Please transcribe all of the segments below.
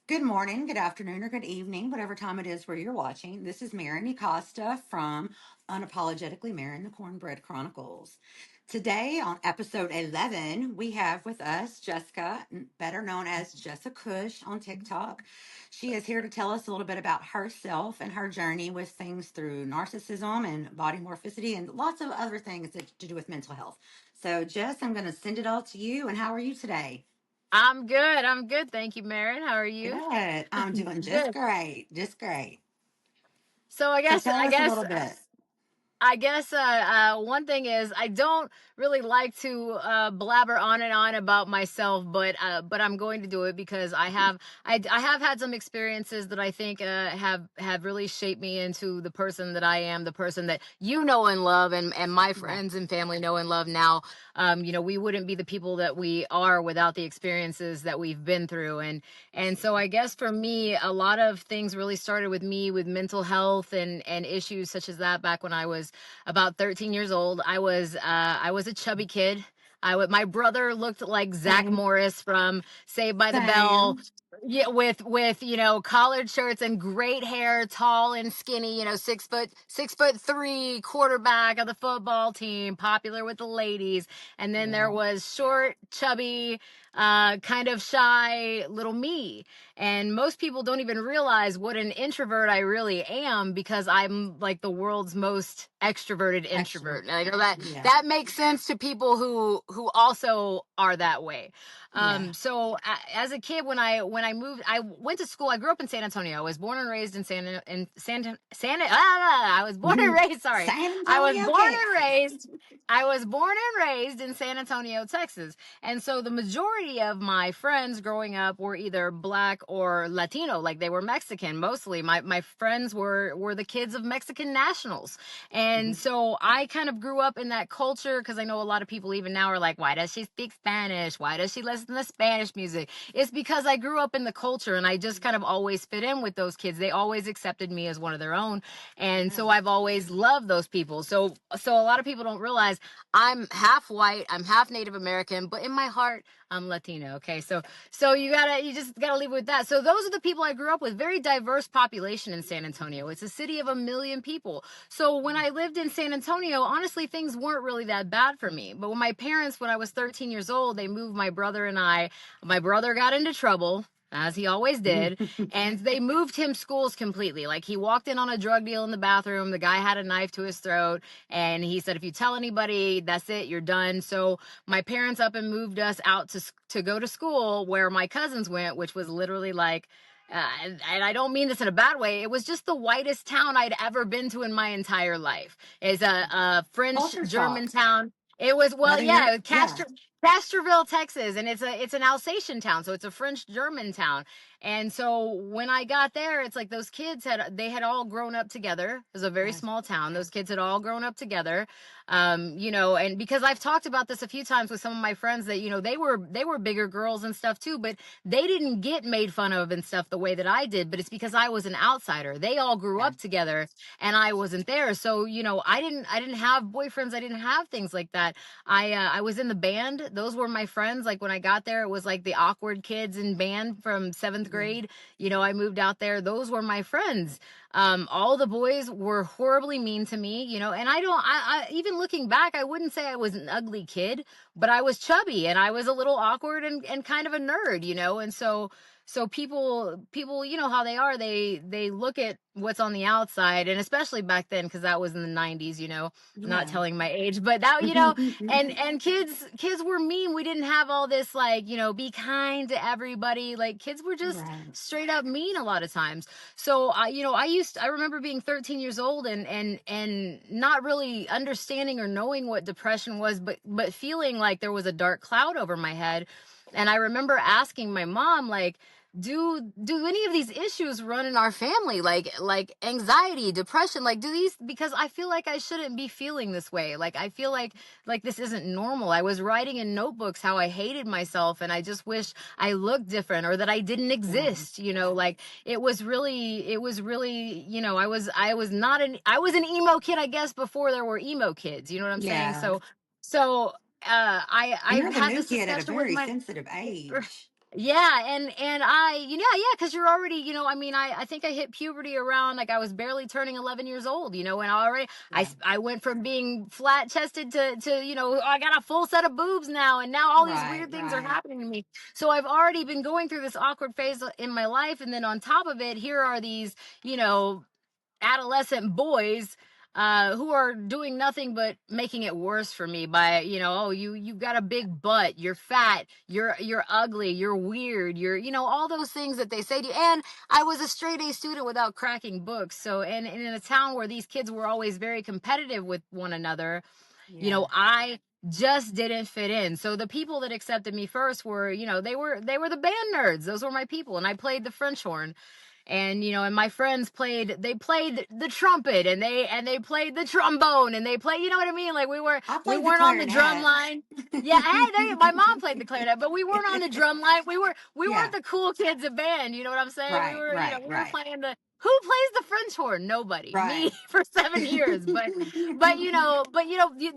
Good morning, good afternoon, or good evening, whatever time it is where you're watching. This is Maren Costa from Unapologetically Maren, the Cornbread Chronicles. Today on episode 11, we have with us Jessica, better known as Jessica Cush on TikTok. She is here to tell us a little bit about herself and her journey with things through narcissism and body morphicity and lots of other things to do with mental health. So, Jess, I'm going to send it all to you. And how are you today? I'm good. I'm good. Thank you, Maren. How are you? Good. I'm doing just Good. great. Just great. So I So guess tell I us a guess little bit. I guess one thing is I don't really like to blabber on and on about myself, but I'm going to do it because I have had some experiences that I think have really shaped me into the person that I am, the person that you know and love, and my Right. friends and family know and love now. We wouldn't be the people that we are without the experiences that we've been through, and so I guess for me, a lot of things really started with me with mental health and issues such as that back when I was about 13 years old. I was a chubby kid. My brother looked like Zach Same. Morris from Saved by the Bell. Same. Yeah, with collared shirts and great hair, tall and skinny, 6'3", quarterback of the football team, popular with the ladies. And then there Yeah. was short, chubby, kind of shy little me. And most people don't even realize what an introvert I really am because I'm like the world's most extroverted Extrovert. introvert. And I know that Yeah. that makes sense to people who also are that way. Yeah. As a kid, when I moved, I went to school. I grew up in San Antonio. I was born and raised in I was born and raised. Sorry, San I was Antonio, born and Texas. raised. I was born and raised in San Antonio, Texas. And so the majority of my friends growing up were either black or Latino, like they were Mexican mostly. My friends were the kids of Mexican nationals. And Mhm. so I kind of grew up in that culture because I know a lot of people even now are like, why does she speak Spanish? Why does she listen to Spanish music? It's because I grew up in the culture and I just kind of always fit in with those kids. They always accepted me as one of their own. And Yeah. so I've always loved those people. So a lot of people don't realize I'm half white, I'm half Native American, but in my heart, I'm Latino. Okay. So you just gotta leave it with that. So those are the people I grew up with. Very diverse population in San Antonio. It's a city of 1 million people. So when I lived in San Antonio, honestly, things weren't really that bad for me. But when my parents, when I was 13 years old, they moved my brother and I. My brother got into trouble, as he always did, and they moved him schools completely. Like he walked in on a drug deal in the bathroom. The guy had a knife to his throat, and he said, "If you tell anybody, that's it. You're done." So my parents up and moved us out to go to school where my cousins went, which was literally like and I don't mean this in a bad way. It was just the whitest town I'd ever been to in my entire life. It's a French Culture German shock. town. It was, well, Whether you're, yeah, yeah. Castroville, Texas, and it's an Alsatian town, so it's a French German town. And so when I got there, it's like those kids had all grown up together. It was a very Yes. small town. Those kids had all grown up together. And because I've talked about this a few times with some of my friends that, they were bigger girls and stuff too, but they didn't get made fun of and stuff the way that I did, but it's because I was an outsider. They all grew Yeah. up together and I wasn't there. So, I didn't have boyfriends. I didn't have things like that. I was in the band. Those were my friends. Like when I got there, it was like the awkward kids in band from seventh Yeah. grade. I moved out there. Those were my friends. All the boys were horribly mean to me, and I even looking back, I wouldn't say I was an ugly kid, but I was chubby and I was a little awkward and kind of a nerd, and so people, how they are, they look at what's on the outside, and especially back then, because that was in the 90s, not Yeah. telling my age, but that, and kids were mean. We didn't have all this, like, be kind to everybody. Like, kids were just Right. straight up mean a lot of times. So I remember being 13 years old and not really understanding or knowing what depression was, but feeling like there was a dark cloud over my head. And I remember asking my mom, like, do any of these issues run in our family, like anxiety, depression, like, do these, because I feel like I shouldn't be feeling this way. Like, I feel like this isn't normal. I was writing in notebooks how I hated myself and I just wish I looked different or that I didn't Yeah. exist, like it was really, I was an emo kid, I guess, before there were emo kids, you know what I'm saying? Yeah. So I And I you're the had new this kid at a discussion with very my sensitive age. Yeah, and yeah, because you're already, I mean, I think I hit puberty around, like, I was barely turning 11 years old, and already Yeah. I went from being flat chested to I got a full set of boobs now, and now all these Right, weird things are right. happening to me. So I've already been going through this awkward phase in my life, and then on top of it, here are these, adolescent boys who are doing nothing but making it worse for me by, oh, you got a big butt, you're fat, you're ugly, you're weird, you're, all those things that they say to you. And I was a straight A student without cracking books. So, and in a town where these kids were always very competitive with one another, Yeah. I just didn't fit in. So the people that accepted me first were, they were the band nerds. Those were my people. And I played the French horn. And and my friends played the trumpet, and they played the trombone, and they played, you know what I mean? Like, I we played the weren't on the drum clarinet. line. Yeah, hey, my mom played the clarinet, but we weren't on the drum line. We weren't Yeah. the cool kids of band, you know what I'm saying? We Right, were, right, we were right, playing the who plays the French horn? Nobody. Me right. for 7 years. But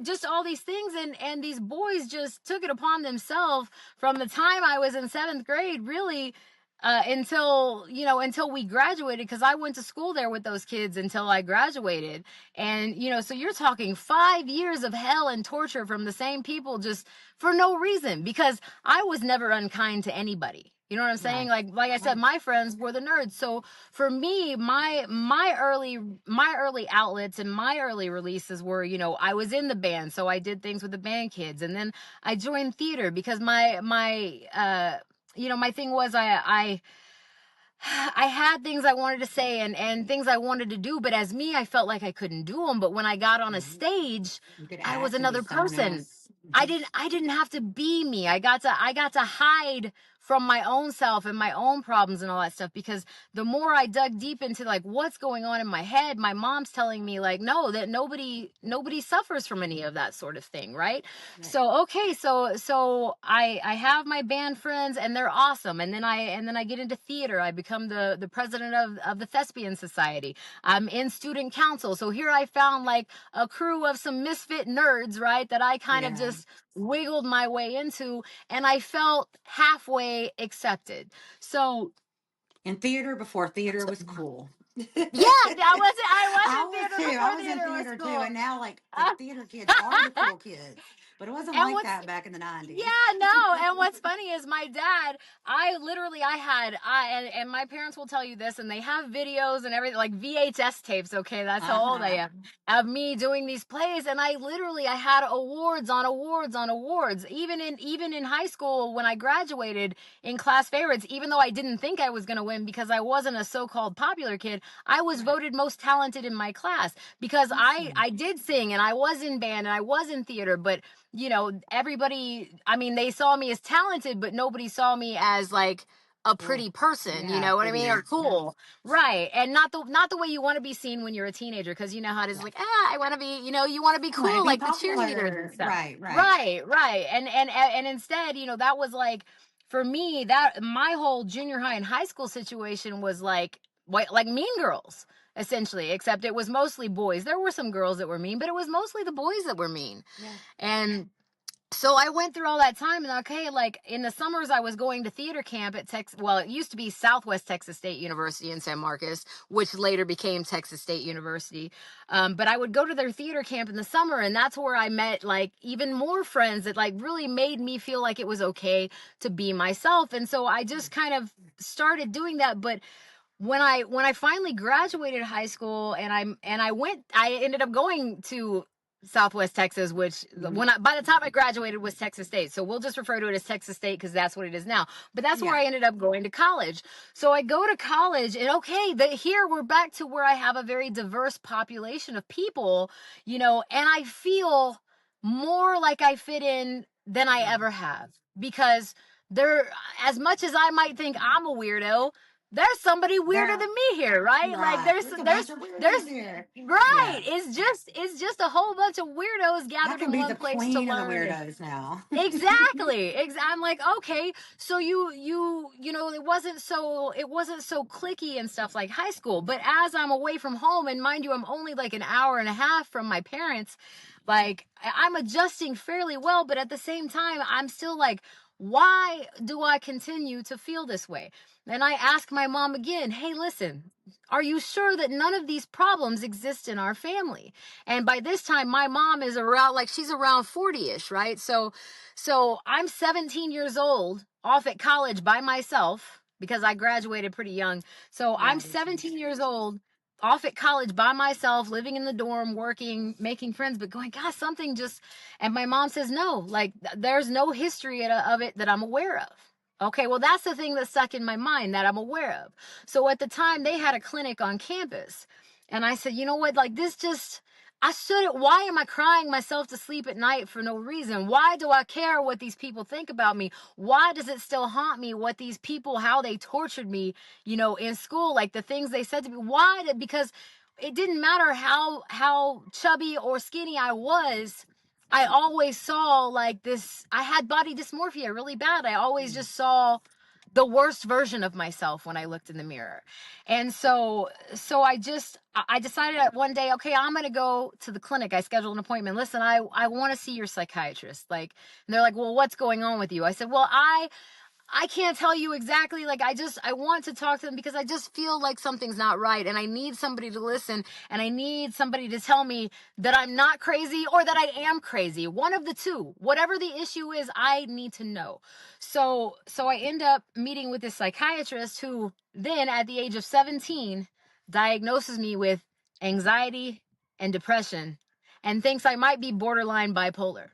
just all these things, and these boys just took it upon themselves from the time I was in 7th grade, really, until we graduated, because I went to school there with those kids until I graduated. And so you're talking 5 years of hell and torture from the same people, just for no reason, because I was never unkind to anybody. You know what I'm saying? Right, Like I said, right. my friends were the nerds. So for me, my early outlets and my early releases were, I was in the band, so I did things with the band kids, and then I joined theater because my thing was, I had things I wanted to say, and things I wanted to do, but as me, I felt like I couldn't do them. But when I got on a Mhm. stage, You could I was act and be another someone person. else. I Hmm. didn't have to be me. I got to hide from my own self and my own problems and all that stuff, because the more I dug deep into, like, what's going on in my head, my mom's telling me, like, no, that nobody suffers from any of that sort of thing, right? Right. So okay, so I have my band friends, and they're awesome, and then I get into theater. I become the president of the Thespian Society. I'm in student council, so here I found, like, a crew of some misfit nerds, right, that I kind of Yeah. just wiggled my way into, and I felt halfway accepted. So In theater before theater was cool. yeah, I was I in was theater too. I before was in theater was theater too. cool. And now, like theater kids are the cool kids. But it wasn't And like what's that back in the 90s. Yeah, no. And what's funny is my dad, and my parents will tell you this, and they have videos and everything, like VHS tapes. Okay. That's how old I Uh-huh. am, of me doing these plays. And I had awards on awards on awards, even in high school when I graduated in class favorites, even though I didn't think I was going to win because I wasn't a so-called popular kid. I was Right. voted most talented in my class because Awesome. I did sing, and I was in band, and I was in theater, but everybody, I mean, they saw me as talented, but nobody saw me as, like, a Cool. pretty person, you Yeah, know what I mean? Or pretty. Yeah. cool. Right. And not the way you want to be seen when you're a teenager, because you know how it is, Right. like, I want to be, you want to be I want to cool, be like the cheerleaders and popular. stuff. Right, right. Right, right. And instead, that was like, for me, that my whole junior high and high school situation was like Mean Girls, essentially, except it was mostly boys. There were some girls that were mean, but it was mostly the boys that were mean. Yeah. And so I went through all that time, and okay, like, in the summers I was going to theater camp at Texas. Well, it used to be Southwest Texas State University in San Marcos, which later became Texas State University. But I would go to their theater camp in the summer, and that's where I met, like, even more friends that, like, really made me feel like it was okay to be myself. And so I just kind of started doing that. But when I finally graduated high school, I ended up going to Southwest Texas, which, Hmm. by the time I graduated, was Texas State. So we'll just refer to it as Texas State because that's what it is now. But that's where Yeah. I ended up going to college. So I go to college, and okay, here we're back to where I have a very diverse population of people, and I feel more like I fit in than I Yeah. ever have, because there, as much as I might think I'm a weirdo, there's somebody weirder There. than me here, right? Like, Right. There's a bunch of there's weirdos here. right. Yeah. It's just a whole bunch of weirdos I gathered can in be the one place to queen of the learn. weirdos now. Exactly. I'm like, okay, so it wasn't so clicky and stuff like high school, but as I'm away from home, and mind you, I'm only like an hour and a half from my parents, like, I'm adjusting fairly well, but at the same time, I'm still like, why do I continue to feel this way? And I ask my mom again, hey, listen, are you sure that none of these problems exist in our family? And by this time, my mom is around, like, she's around 40-ish, right? So I'm 17 years old, off at college by myself because I graduated pretty young. So I'm Right. 17 years old, off at college by myself, living in the dorm, working, making friends, but going, God, something just, and my mom says, no, like, there's no history of it that I'm aware of. Okay, well, that's the thing that stuck in my mind that I'm aware of. So at the time, they had a clinic on campus. And I said, you know what, like, this just, I shouldn't, why am I crying myself to sleep at night for no reason? Why do I care what these people think about me? Why does it still haunt me what these people, how they tortured me, in school, like the things they said to me? Why? Because it didn't matter how chubby or skinny I was. I always saw like this, I had body dysmorphia really bad. I always just saw the worst version of myself when I looked in the mirror. And so I decided one day, okay, I'm going to go to the clinic. I scheduled an appointment. Listen, I want to see your psychiatrist. Like, and they're like, well, what's going on with you? I said, well, I can't tell you exactly. Like, I want to talk to them because I just feel like something's not right. And I need somebody to listen. And I need somebody to tell me that I'm not crazy or that I am crazy. One of the two. Whatever the issue is, I need to know. So I end up meeting with this psychiatrist who then at the age of 17 diagnoses me with anxiety and depression and thinks I might be borderline bipolar.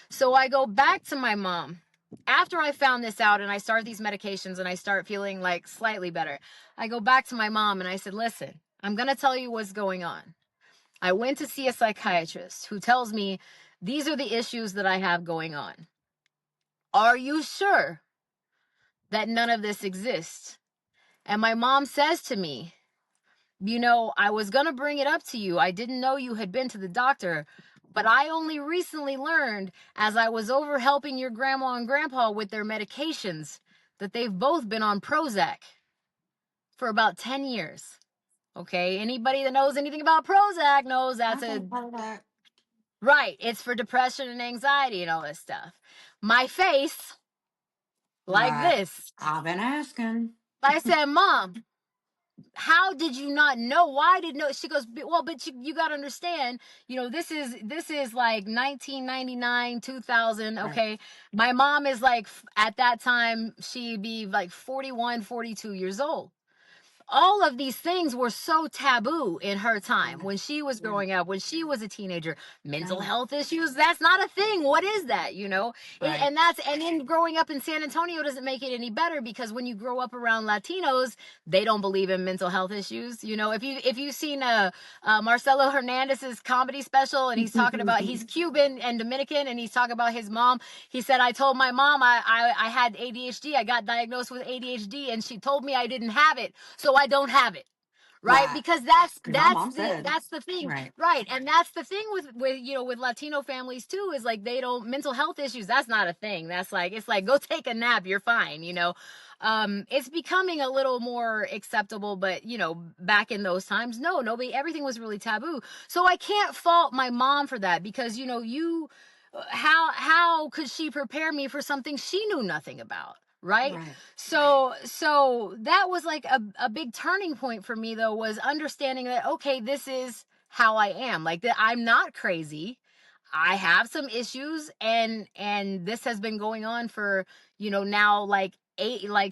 So I go back to my mom after I found this out and I start these medications and I start feeling like slightly better. I go back to my mom and I said, listen, I'm going to tell you what's going on. I went to see a psychiatrist who tells me these are the issues that I have going on. Are you sure that none of this exists? And my mom says to me, I was going to bring it up to you. I didn't know you had been to the doctor, but I only recently learned as I was over helping your grandma and grandpa with their medications that they've both been on Prozac for about 10 years. Okay, anybody that knows anything about Prozac knows that's I've heard part of that. right. It's for depression and anxiety and all this stuff. My face, like Right. this. I've been asking. I said, Mom, how did you not know? Why did no? She goes, well, but you got to understand, this is like 1999, 2000. Right. Okay. My mom is like, at that time, she'd be like 41, 42 years old. All of these things were so taboo in her time Yeah. when she was Yeah. growing up, when she was a teenager. Mental Right. health issues, that's not a thing. What is that? Right. And then growing up in San Antonio doesn't make it any better because when you grow up around Latinos, they don't believe in mental health issues. If you've seen Marcelo Hernandez's comedy special and he's talking about, he's Cuban and Dominican and he's talking about his mom. He said, I told my mom I had ADHD. I got diagnosed with ADHD and she told me I didn't have it. So I don't have it. Right? Right. Because that's Because my that's mom the said. that's the thing. Right. Right. And that's the thing with Latino families too, is like they don't, mental health issues, that's not a thing. That's like, it's like, go take a nap, you're fine. It's becoming a little more acceptable, but back in those times, no, nobody, everything was really taboo. So I can't fault my mom for that because how could she prepare me for something she knew nothing about? Right. Right. So that was like a big turning point for me, though, was understanding that, okay, this is how I am, like that. I'm not crazy. I have some issues, and this has been going on for now like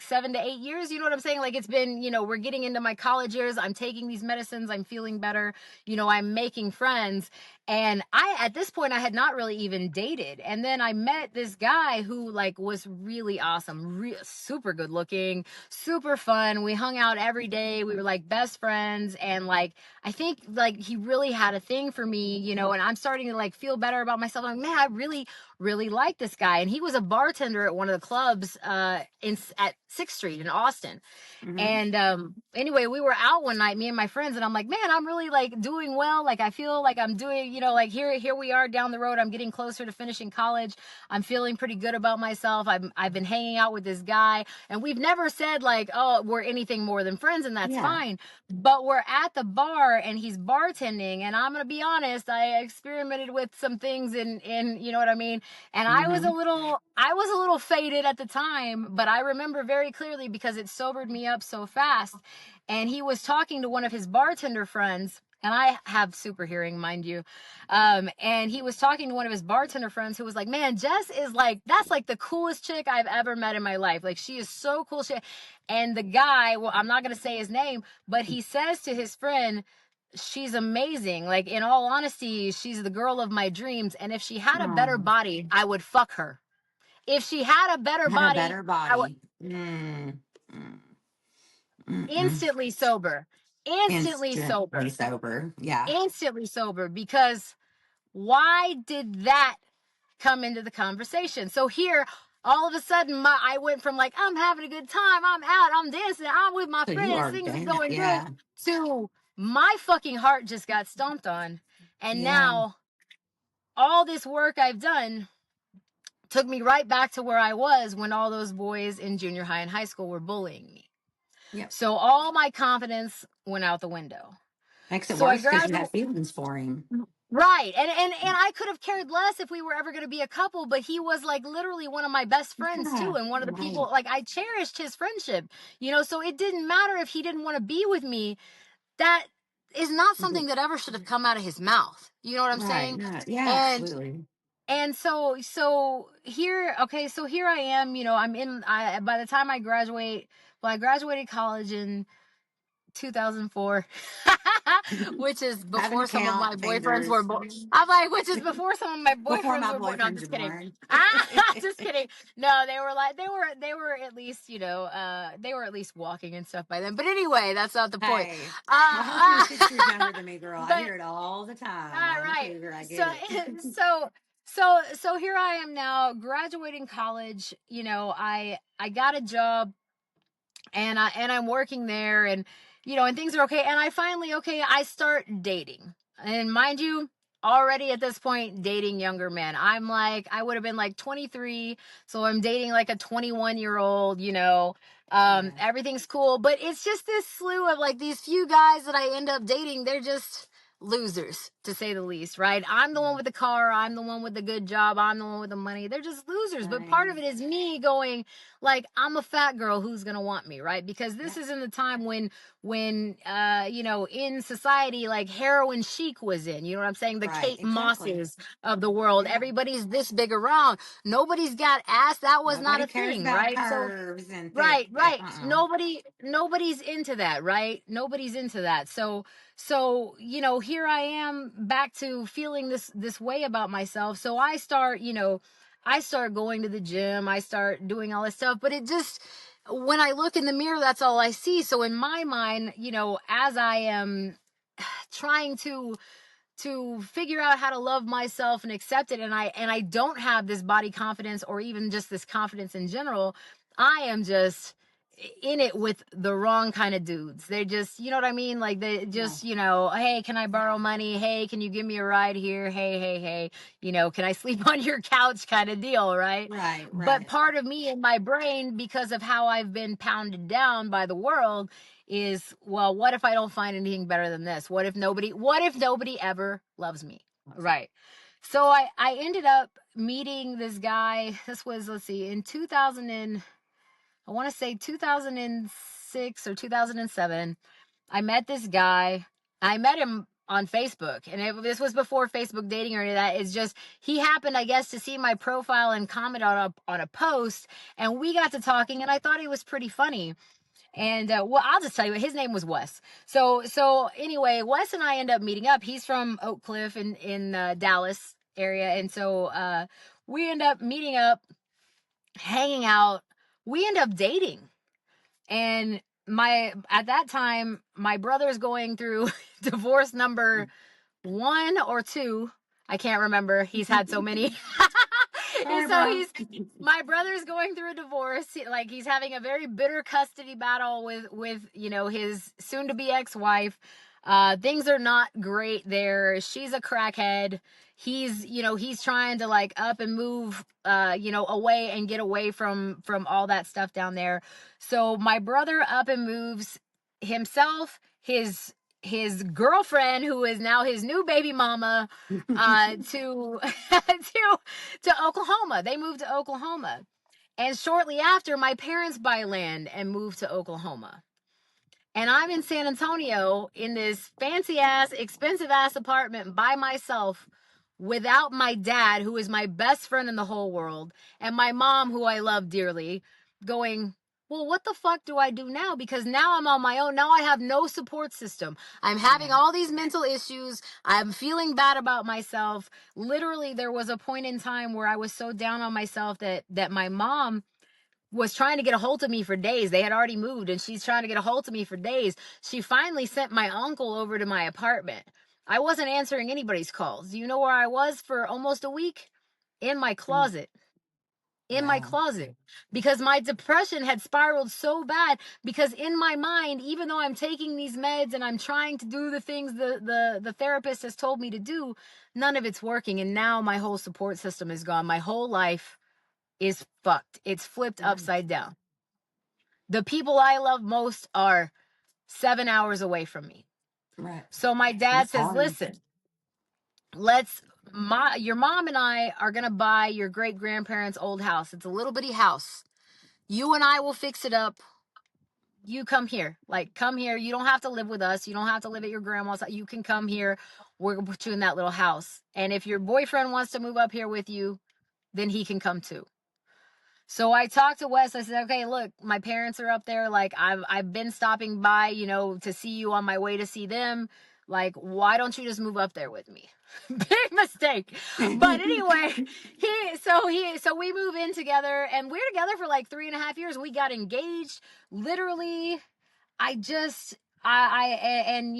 7 to 8 years. You know what I'm saying? Like, it's been, we're getting into my college years. I'm taking these medicines. I'm feeling better. I'm making friends. And at this point, I had not really even dated. And then I met this guy who like was really awesome, super good looking, super fun. We hung out every day. We were like best friends. And like, I think like he really had a thing for me, and I'm starting to like feel better about myself. I'm like, man, I really, really like this guy. And he was a bartender at one of the clubs at 6th Street in Austin. Mm-hmm. And anyway, we were out one night, me and my friends, and I'm like, man, I'm really like doing well. Like, I feel like I'm doing, like here we are down the road. I'm getting closer to finishing college. I'm feeling pretty good about myself. I've been hanging out with this guy, and we've never said like, oh, we're anything more than friends, and that's Yeah. fine. But we're at the bar and he's bartending, and I'm gonna be honest, I experimented with some things in you know what I mean, And Mm-hmm. I was a little faded at the time, but I remember very clearly because it sobered me up so fast. And he was talking to one of his bartender friends, and I have super hearing, mind you. And he was talking to one of his bartender friends who was like, man, Jess is like, that's like the coolest chick I've ever met in my life. Like, she is so cool. And the guy, well, I'm not going to say his name, but he says to his friend, she's amazing. Like, in all honesty, she's the girl of my dreams. And if she had a better Oh, body, I would fuck her. If she had a better had a body, better I would. body. Mm, mm, mm. Instantly sober. Instantly Instantly sober. sober. Yeah. Instantly sober. Because why did that come into the conversation? So here, all of a sudden, I went from like, I'm having a good time, I'm out, I'm dancing, I'm with my So you friends, are things are damn. going good, Yeah. to my fucking heart just got stomped on. And Yeah. now all this work I've done took me right back to where I was when all those boys in junior high and high school were bullying me. Yep. So all my confidence went out the window. Makes it So I worse because you graduated. have feelings for him. Right. And I could have cared less if we were ever going to be a couple, but he was like literally one of my best friends Yeah. too. And one of the Right. people, like, I cherished his friendship, so it didn't matter if he didn't want to be with me. That is not something that ever should have come out of his mouth. You know what I'm Right. saying? No. Yeah. And Absolutely. so here I am, by the time I graduate, well, I graduated college in 2004, which is Having before to some of my count boyfriends were fingers born. I'm like, which is before some of my before boyfriends my were born. No, I'm boyfriends are just kidding. born. Just kidding. No, they were like, they were at least, they were at least walking and stuff by then. But anyway, that's not the point. Hey, my husband's Uh, 6 years younger than me, girl. I but hear it all the time. all I'm a right. cougar. I So get it. so so here I am now graduating college. I got a job, and I'm working there, and and things are okay, and I finally, I start dating. And mind you, already at this point dating younger men. I would have been like 23, so I'm dating like a 21-year-old, Yeah. everything's cool, but it's just this slew of like these few guys that I end up dating. They're just losers, to say the least, right? I'm the one with the car, I'm the one with the good job, I'm the one with the money. They're just losers. But part of Same. it is me going, like, I'm a fat girl, who's gonna want me, right? Because this Yep. is in the time when in society, like, heroin chic was in, you know what I'm saying? The Right. Kate Exactly. Mosses of the world. Yeah. Everybody's this big around. Nobody's got ass. That was not Nobody a cares thing, about right? So curves and thick. right, right. Uh-uh. Nobody's into that, right? Nobody's into that. So, here I am back to feeling this way about myself. So I start going to the gym, I start doing all this stuff, but it just, when I look in the mirror, that's all I see. So in my mind, as I am trying to figure out how to love myself and accept it, and I don't have this body confidence, or even just this confidence in general. I am just in it with the wrong kind of dudes. They just, you know what I mean? Like, they Yeah. just, hey, can I borrow money? Hey, can you give me a ride here? Hey, can I sleep on your couch, kind of deal, right? Right. But Right. part of me in my brain, because of how I've been pounded down by the world, is, well, what if I don't find anything better than this? What if nobody ever loves me? Right. So I ended up meeting this guy. This was, let's see, in 2000 and, I want to say 2006 or 2007. I met this guy. I met him on Facebook, and this was before Facebook dating or any of that. It's just, he happened, I guess, to see my profile and comment on a post, and we got to talking, and I thought he was pretty funny. And well, I'll just tell you, his name was Wes. So anyway, Wes and I end up meeting up. He's from Oak Cliff in Dallas area, and so we end up meeting up, hanging out. We end up dating, and at that time, my brother's going through divorce number one or two. I can't remember. He's had so many. And Sorry, so bro. my brother's going through a divorce. Like, he's having a very bitter custody battle with his soon to be ex-wife. Things are not great there. She's a crackhead. He's trying to, like, up and move away and get away from all that stuff down there. So my brother up and moves himself, his his girlfriend, who is now his new baby mama, to to Oklahoma. They moved to Oklahoma. And shortly after, my parents buy land and move to Oklahoma. And I'm in San Antonio in this fancy ass, expensive ass apartment by myself without my dad, who is my best friend in the whole world, and my mom, who I love dearly, going, well, what the fuck do I do now? Because now I'm on my own. Now I have no support system. I'm having all these mental issues. I'm feeling bad about myself. Literally, there was a point in time where I was so down on myself that my mom was trying to get a hold of me for days. They had already moved and she's trying to get a hold of me for days. She finally sent my uncle over to my apartment. I wasn't answering anybody's calls. Do you know where I was for almost a week? In my closet. In my Wow. closet. Because my depression had spiraled so bad, because in my mind, even though I'm taking these meds and I'm trying to do the things the therapist has told me to do, none of it's working. And now my whole support system is gone. My whole life is fucked. It's flipped Right. upside down. The people I love most are 7 hours away from me. Right. So my dad That's says, hard. listen, your mom and I are going to buy your great grandparents' old house. It's a little bitty house. You and I will fix it up. You come here. Like, come here. You don't have to live with us. You don't have to live at your grandma's house. You can come here. We're going to put you in that little house. And if your boyfriend wants to move up here with you, then he can come too. So I talked to Wes. I said, okay, look, my parents are up there. Like, I've been stopping by, to see you on my way to see them. Like, why don't you just move up there with me? Big mistake. But anyway, so we move in together, and we're together for like 3.5 years. We got engaged literally. I just and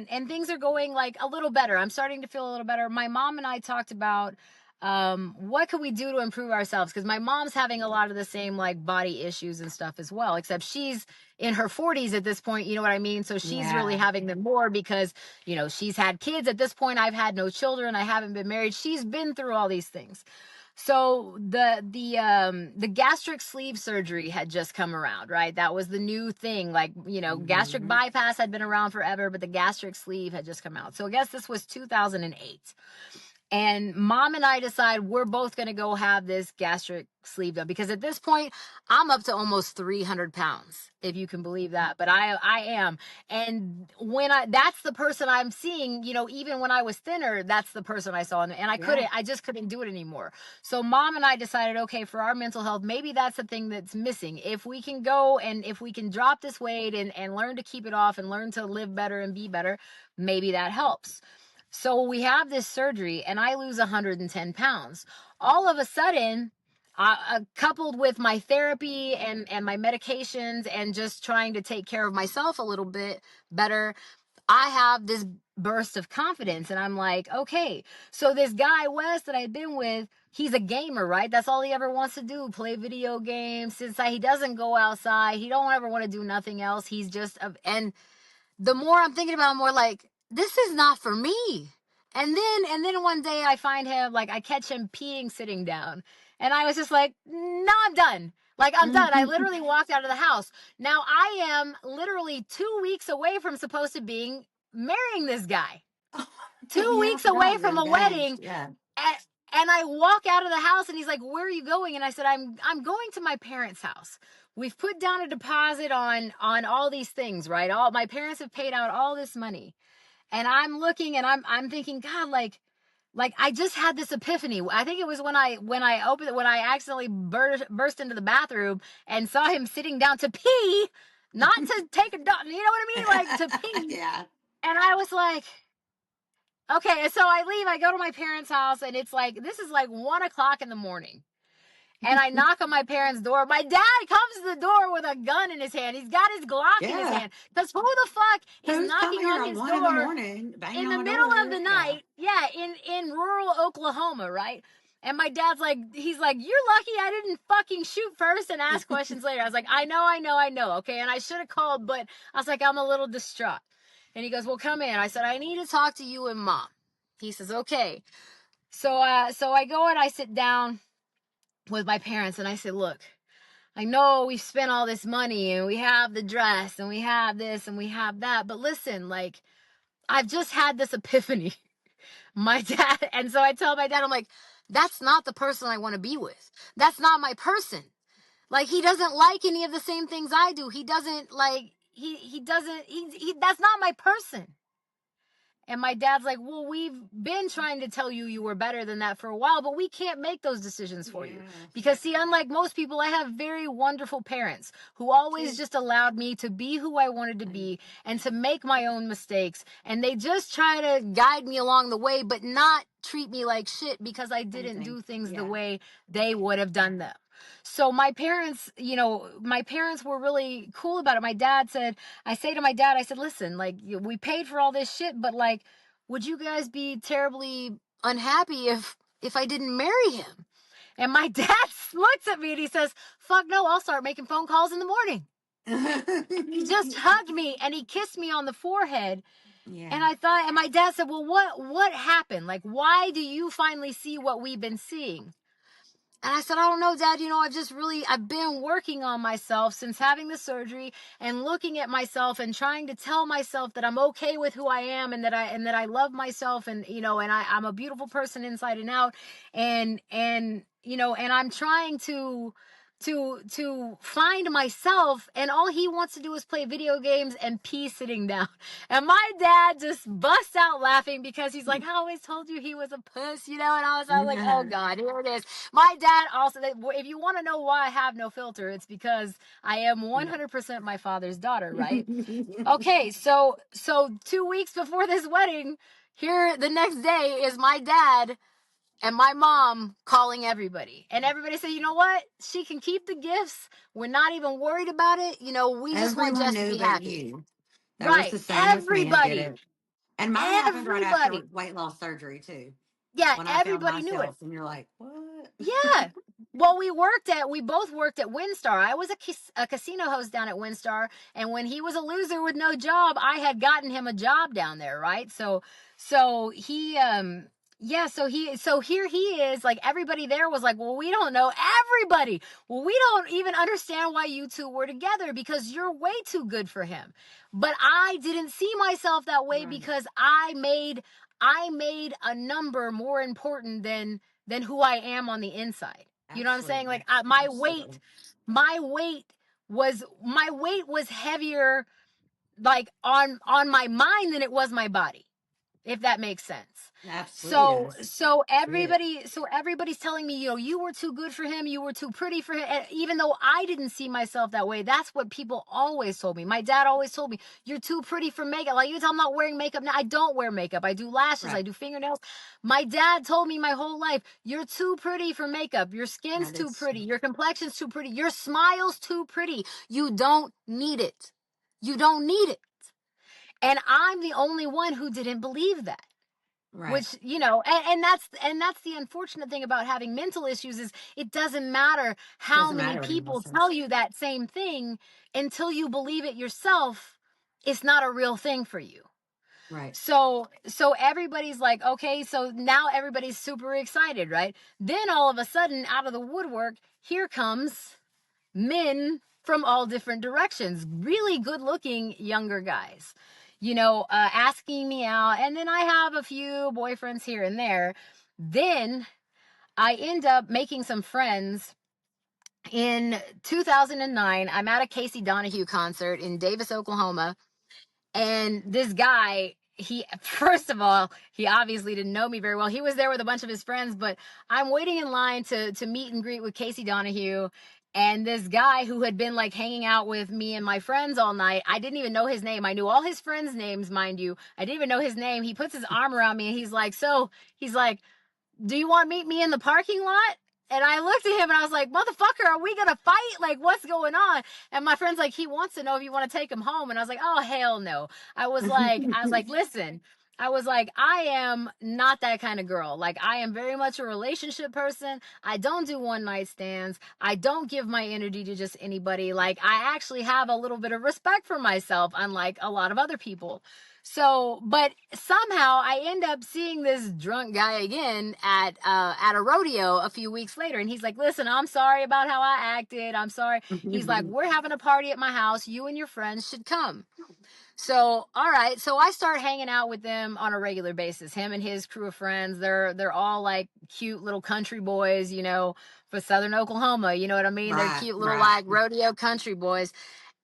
and things are going like a little better. I'm starting to feel a little better. My mom and I talked about what could we do to improve ourselves, because my mom's having a lot of the same like body issues and stuff as well, except she's in her 40s at this point, you know what I mean? So she's really Yeah. having them more because, she's had kids at this point. I've had no children. I haven't been married. She's been through all these things. So the gastric sleeve surgery had just come around, right? That was the new thing. Like, gastric Mhm. bypass had been around forever, but the gastric sleeve had just come out. So I guess this was 2008. And mom and I decide we're both going to go have this gastric sleeve done, because at this point I'm up to almost 300 pounds, if you can believe that. But I am. And that's the person I'm seeing, even when I was thinner, that's the person I saw. And Yeah. I just couldn't do it anymore. So mom and I decided, okay, for our mental health, maybe that's the thing that's missing. If we can go and if we can drop this weight and learn to keep it off and learn to live better and be better, maybe that helps. So we have this surgery and I lose 110 pounds. All of a sudden, coupled with my therapy and my medications and just trying to take care of myself a little bit better, I have this burst of confidence. And I'm like, okay, so this guy, Wes, that I've been with, he's a gamer, right? That's all he ever wants to do, play video games. Since he doesn't go outside, he don't ever want to do nothing else. He's just, and the more I'm thinking about it, more like, this is not for me. And then one day I find him, like, I catch him peeing sitting down. And I was just like, no, I'm done. Like, I'm done. I literally walked out of the house. Now I am literally 2 weeks away from supposed to being marrying this guy. Two Yeah, I weeks forgot away you're from a engaged. wedding. Yeah. And, and I walk out of the house and he's like, where are you going? And I said, I'm going to my parents' house. We've put down a deposit on all these things, right? All my parents have paid out all this money. And I'm looking and I'm thinking, God, like I just had this epiphany. I think it was when I accidentally burst into the bathroom and saw him sitting down to pee, not to take a dump, you know what I mean? Like to pee. Yeah. And I was like, okay, so I leave, I go to my parents' house, and this is like 1 o'clock in the morning. And I knock on my parents' door. My dad comes to the door with a gun in his hand. He's got his Glock in his Yeah. hand. Because who the fuck is Who's coming knocking here on at his 1 door a.m, banging in on the my middle of door? the Yeah. night? Yeah, in rural Oklahoma, right? And my dad's like, he's like, you're lucky I didn't fucking shoot first and ask questions later. I was like, I know. Okay. And I should have called, but I was like, I'm a little distraught. And he goes, well, come in. I said, I need to talk to you and mom. He says, okay. So I go and I sit down with my parents and I said, look, I know we've spent all this money and we have the dress and we have this and we have that. But listen, like, I've just had this epiphany. My dad, and so I tell my dad, I'm like, that's not the person I want to be with. That's not my person. Like, he doesn't like any of the same things I do. He doesn't like, he doesn't, that's not my person. And my dad's like, well, we've been trying to tell you you were better than that for a while, but we can't make those decisions for you. Because, see, unlike most people, I have very wonderful parents who always just allowed me to be who I wanted to be and to make my own mistakes. And they just try to guide me along the way, but not treat me like shit because I didn't do things the way they would have done them. So my parents, you know, my parents were really cool about it. My dad said, I say to my dad, I said, listen, like, we paid for all this shit, but like, would you guys be terribly unhappy if I didn't marry him? And my dad looks at me and he says, fuck no, I'll start making phone calls in the morning. He just hugged me and he kissed me on the forehead. Yeah. And I thought, and my dad said, well, what happened? Like, why do you finally see what we've been seeing? And I said, I don't know, Dad, you know, I've been working on myself since having the surgery and looking at myself and trying to tell myself that I'm okay with who I am and that I love myself and, you know, and I'm a beautiful person inside and out. And, you know, and I'm trying to find myself, and all he wants to do is play video games and pee sitting down. And my dad just busts out laughing because he's like, I always told you he was a puss, you know. And I was like, oh God, here it is. My dad also, if you want to know why I have no filter, it's because I am 100% my father's daughter, right? Okay, so 2 weeks before this wedding, here the next day is my dad and my mom calling everybody. And everybody said, you know what? She can keep the gifts. We're not even worried about it. You know, we just want Jess to be happy. You. That Right. was the same Everybody. with me. I get it. And mine happened right after weight loss surgery too. Yeah, when I found everybody knew it. myself, and you're like, what? Yeah. Well, we both worked at WinStar. I was a casino host down at WinStar, and when he was a loser with no job, I had gotten him a job down there, right? So he yeah, so here he is, like, everybody there was like, well, we don't know everybody. Well, we don't even understand why you two were together because you're way too good for him. But I didn't see myself that way because I made a number more important than who I am on the inside. You know what I'm saying? Like, my weight was heavier, like, on my mind than it was my body, if that makes sense. Absolutely. So everybody's telling me, you know, you were too good for him, you were too pretty for him. And even though I didn't see myself that way, that's what people always told me. My dad always told me, you're too pretty for makeup. Like, even though I'm not wearing makeup now, I don't wear makeup. I do lashes, I do fingernails. My dad told me my whole life, you're too pretty for makeup. Your skin's too pretty. Your complexion's too pretty. Your smile's too pretty. You don't need it. You don't need it. And I'm the only one who didn't believe that. Right. Which, you know, and that's the unfortunate thing about having mental issues is it doesn't matter how many people tell you that same thing until you believe it yourself. It's not a real thing for you. Right. So everybody's like, okay, so now everybody's super excited, right? Then all of a sudden, out of the woodwork, here comes men from all different directions, really good looking younger guys, you know, asking me out. And then I have a few boyfriends here and there. Then I end up making some friends. In 2009, I'm at a Casey Donahue concert in Davis, Oklahoma. And this guy, first of all, he obviously didn't know me very well. He was there with a bunch of his friends, but I'm waiting in line to meet and greet with Casey Donahue. And this guy who had been, like, hanging out with me and my friends all night, I didn't even know his name. I knew all his friends' names, mind you. I didn't even know his name. He puts his arm around me and he's like, do you want to meet me in the parking lot? And I looked at him and I was like, motherfucker, are we going to fight? Like, what's going on? And my friend's like, he wants to know if you want to take him home. And I was like, oh, hell no. I was like, listen, I am not that kind of girl. Like, I am very much a relationship person. I don't do one night stands. I don't give my energy to just anybody. Like, I actually have a little bit of respect for myself, unlike a lot of other people. So, but somehow I end up seeing this drunk guy again at a rodeo a few weeks later, and he's like, "Listen, I'm sorry about how I acted. I'm sorry." He's like, "We're having a party at my house. You and your friends should come." So, all right. So I start hanging out with them on a regular basis. Him and his crew of friends. They're all like cute little country boys, for Southern Oklahoma. You know what I mean? They're Right, cute little right. like rodeo country boys.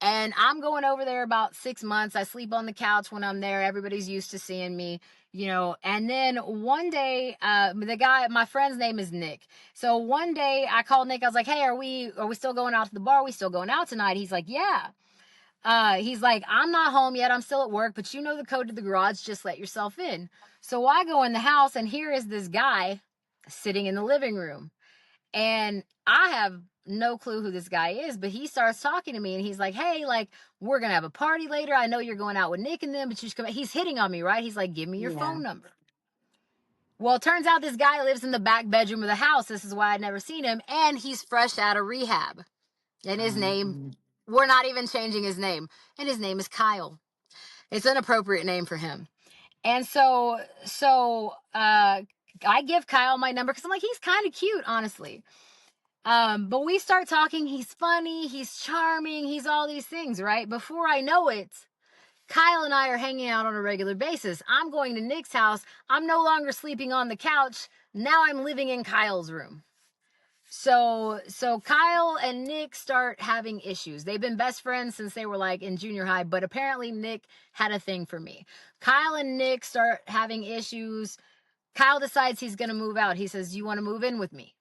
And I'm going over there about 6 months. I sleep on the couch when I'm there. Everybody's used to seeing me. And then one day, my friend's name is Nick. So one day I called Nick. I was like, "Hey, are we still going out to the bar? Are we still going out tonight?" He's like, "Yeah." He's like, "I'm not home yet. I'm still at work, but you know the code to the garage. Just let yourself in." So I go in the house, and here is this guy sitting in the living room. And I have no clue who this guy is, but he starts talking to me, and he's like, "Hey, like, we're going to have a party later. I know you're going out with Nick and them, but you should come." He's hitting on me, right? He's like, "Give me your Yeah. phone number." Well, it turns out this guy lives in the back bedroom of the house. This is why I'd never seen him. And he's fresh out of rehab. And his name, Mm. we're not even changing his name. And his name is Kyle. It's an appropriate name for him. And I give Kyle my number because I'm like, he's kind of cute, honestly. But we start talking. He's funny. He's charming. He's all these things, right? Before I know it, Kyle and I are hanging out on a regular basis. I'm going to Nick's house. I'm no longer sleeping on the couch. Now I'm living in Kyle's room. So Kyle and Nick start having issues. They've been best friends since they were like in junior high, but apparently Nick had a thing for me. Kyle and Nick start having issues. Kyle decides he's going to move out. He says, "You want to move in with me?"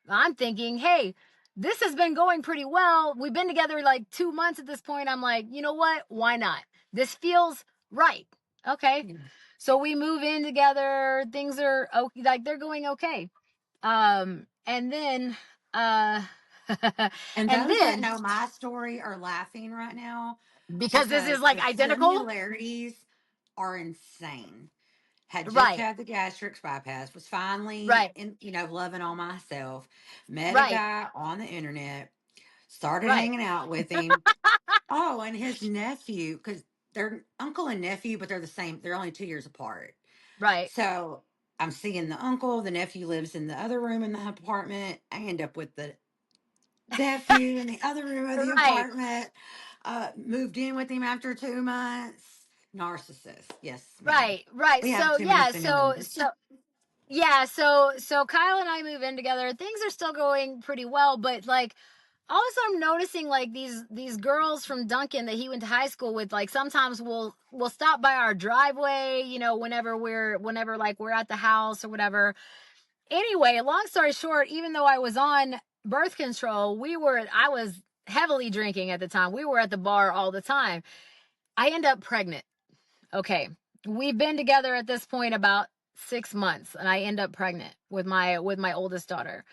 I'm thinking, "Hey, this has been going pretty well. We've been together like 2 months at this point." I'm like, "You know what? Why not? This feels right." Okay. Yeah. So we move in together. Things are okay, like they're going okay. And then, uh, And and those that then, know my story are laughing right now because this is because like the identical, similarities are insane. Had just right, had the gastric bypass, was finally right, loving on myself. Met a right, guy on the internet, started right, hanging out with him. Oh, and his nephew, because they're uncle and nephew, but they're the same. They're only 2 years apart. right, So I'm seeing the uncle. The nephew lives in the other room in the apartment. I end up with the nephew in the other room of the right, apartment. Moved in with him after 2 months. Narcissist. Yes, ma'am. right, right. We have So too many yeah, similarities. so Kyle and I move in together. Things are still going pretty well, but like also I'm noticing like these girls from Duncan that he went to high school with, like sometimes will stop by our driveway, whenever like we're at the house or whatever. Anyway, long story short, even though I was on birth control, I was heavily drinking at the time. We were at the bar all the time. I end up pregnant. Okay. We've been together at this point about 6 months, and I end up pregnant with my oldest daughter.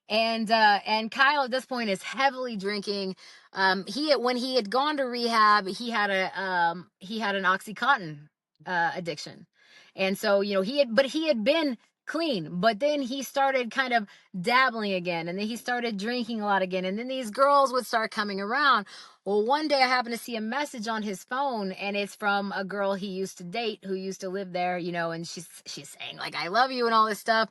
And Kyle at this point is heavily drinking. When he had gone to rehab, he had an OxyContin addiction. And so, he had been clean, but then he started kind of dabbling again, and then he started drinking a lot again, and then these girls would start coming around. Well, one day I happened to see a message on his phone, and it's from a girl he used to date who used to live there, and she's saying like, "I love you" and all this stuff.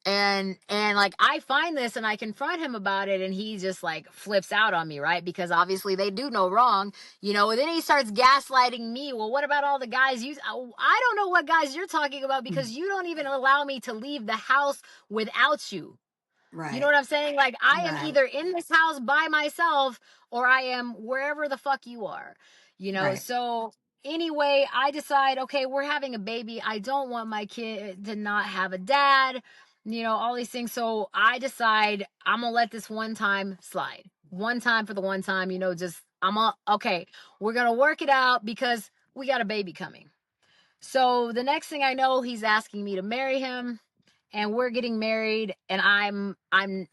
And like I find this and I confront him about it, and he just like flips out on me, right? Because obviously they do no wrong, and then he starts gaslighting me. "Well, what about all the guys I don't know what guys you're talking about, because you don't even allow me to leave the house without you." You know Right. what I'm saying? Like, I am Right. either in this house by myself, or I am wherever the fuck you are. Right. So anyway, I decide, okay, we're having a baby. I don't want my kid to not have a dad, all these things. So I decide I'm going to let this one time slide. One time for the one time, okay, we're going to work it out because we got a baby coming. So the next thing I know, he's asking me to marry him, and we're getting married, and I'm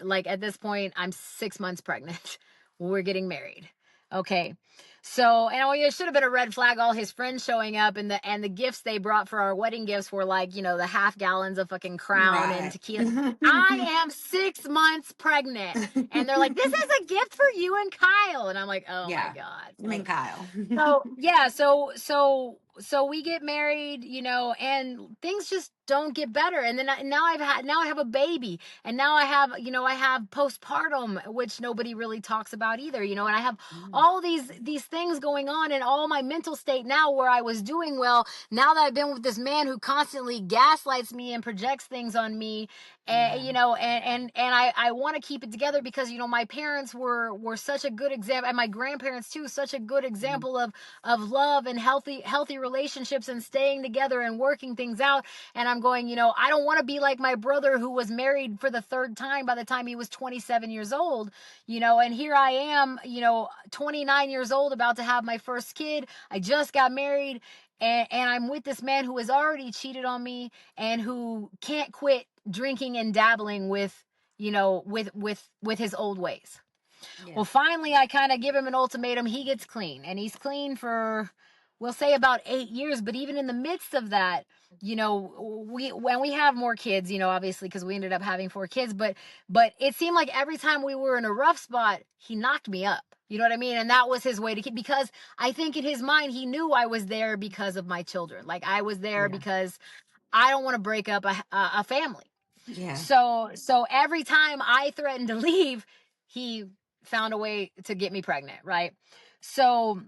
like, at this point I'm 6 months pregnant. We're getting married. Okay. So, and it should have been a red flag, all his friends showing up, and the gifts they brought for our wedding gifts were like, the half gallons of fucking Crown and Right. tequila. I am 6 months pregnant. And they're like, "This is a gift for you and Kyle." And I'm like, "Oh my Yeah. God." I mean, Kyle. So yeah, so so we get married, you know, and things just don't get better. And then now I have a baby, and now I have, you know, I have postpartum, which nobody really talks about either, you know, and I have Mm. all these things going on, and all my mental state now, where I was doing well, now that I've been with this man who constantly gaslights me and projects things on me, and Yeah. you know, and I want to keep it together, because, you know, my parents were such a good example, and my grandparents too, such a good Mm. example of love and healthy relationships and staying together and working things out. And I'm going, you know, I don't want to be like my brother, who was married for the third time by the time he was 27 years old, you know, and here I am, you know, 29 years old, about to have my first kid. I just got married, and I'm with this man who has already cheated on me, and who can't quit drinking and dabbling with, you know, with his old ways. Yeah. Well, finally, I kind of give him an ultimatum. He gets clean, and he's clean for, we'll say, about 8 years. But even in the midst of that, you know, when we have more kids, you know, obviously, because we ended up having 4 kids, but it seemed like every time we were in a rough spot, he knocked me up. You know what I mean? And that was his way to keep, because I think in his mind, he knew I was there because of my children. Like, I was there Yeah. because I don't want to break up a family. Yeah. So every time I threatened to leave, he found a way to get me pregnant, right? So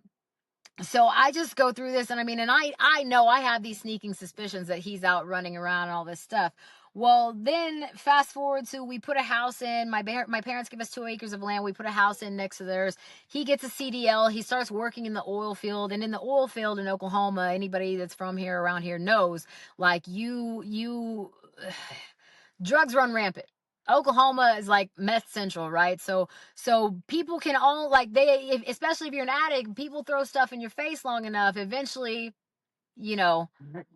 I just go through this, and I mean, and I know I have these sneaking suspicions that he's out running around and all this stuff. Well, then fast forward to, we put a house in. My parents give us 2 acres of land. We put a house in next to theirs. He gets a CDL. He starts working in the oil field, and in the oil field in Oklahoma, anybody that's from here, around here, knows, like, you drugs run rampant. Oklahoma is like meth central, right? So people can all, like, especially if you're an addict, people throw stuff in your face long enough, eventually, you know,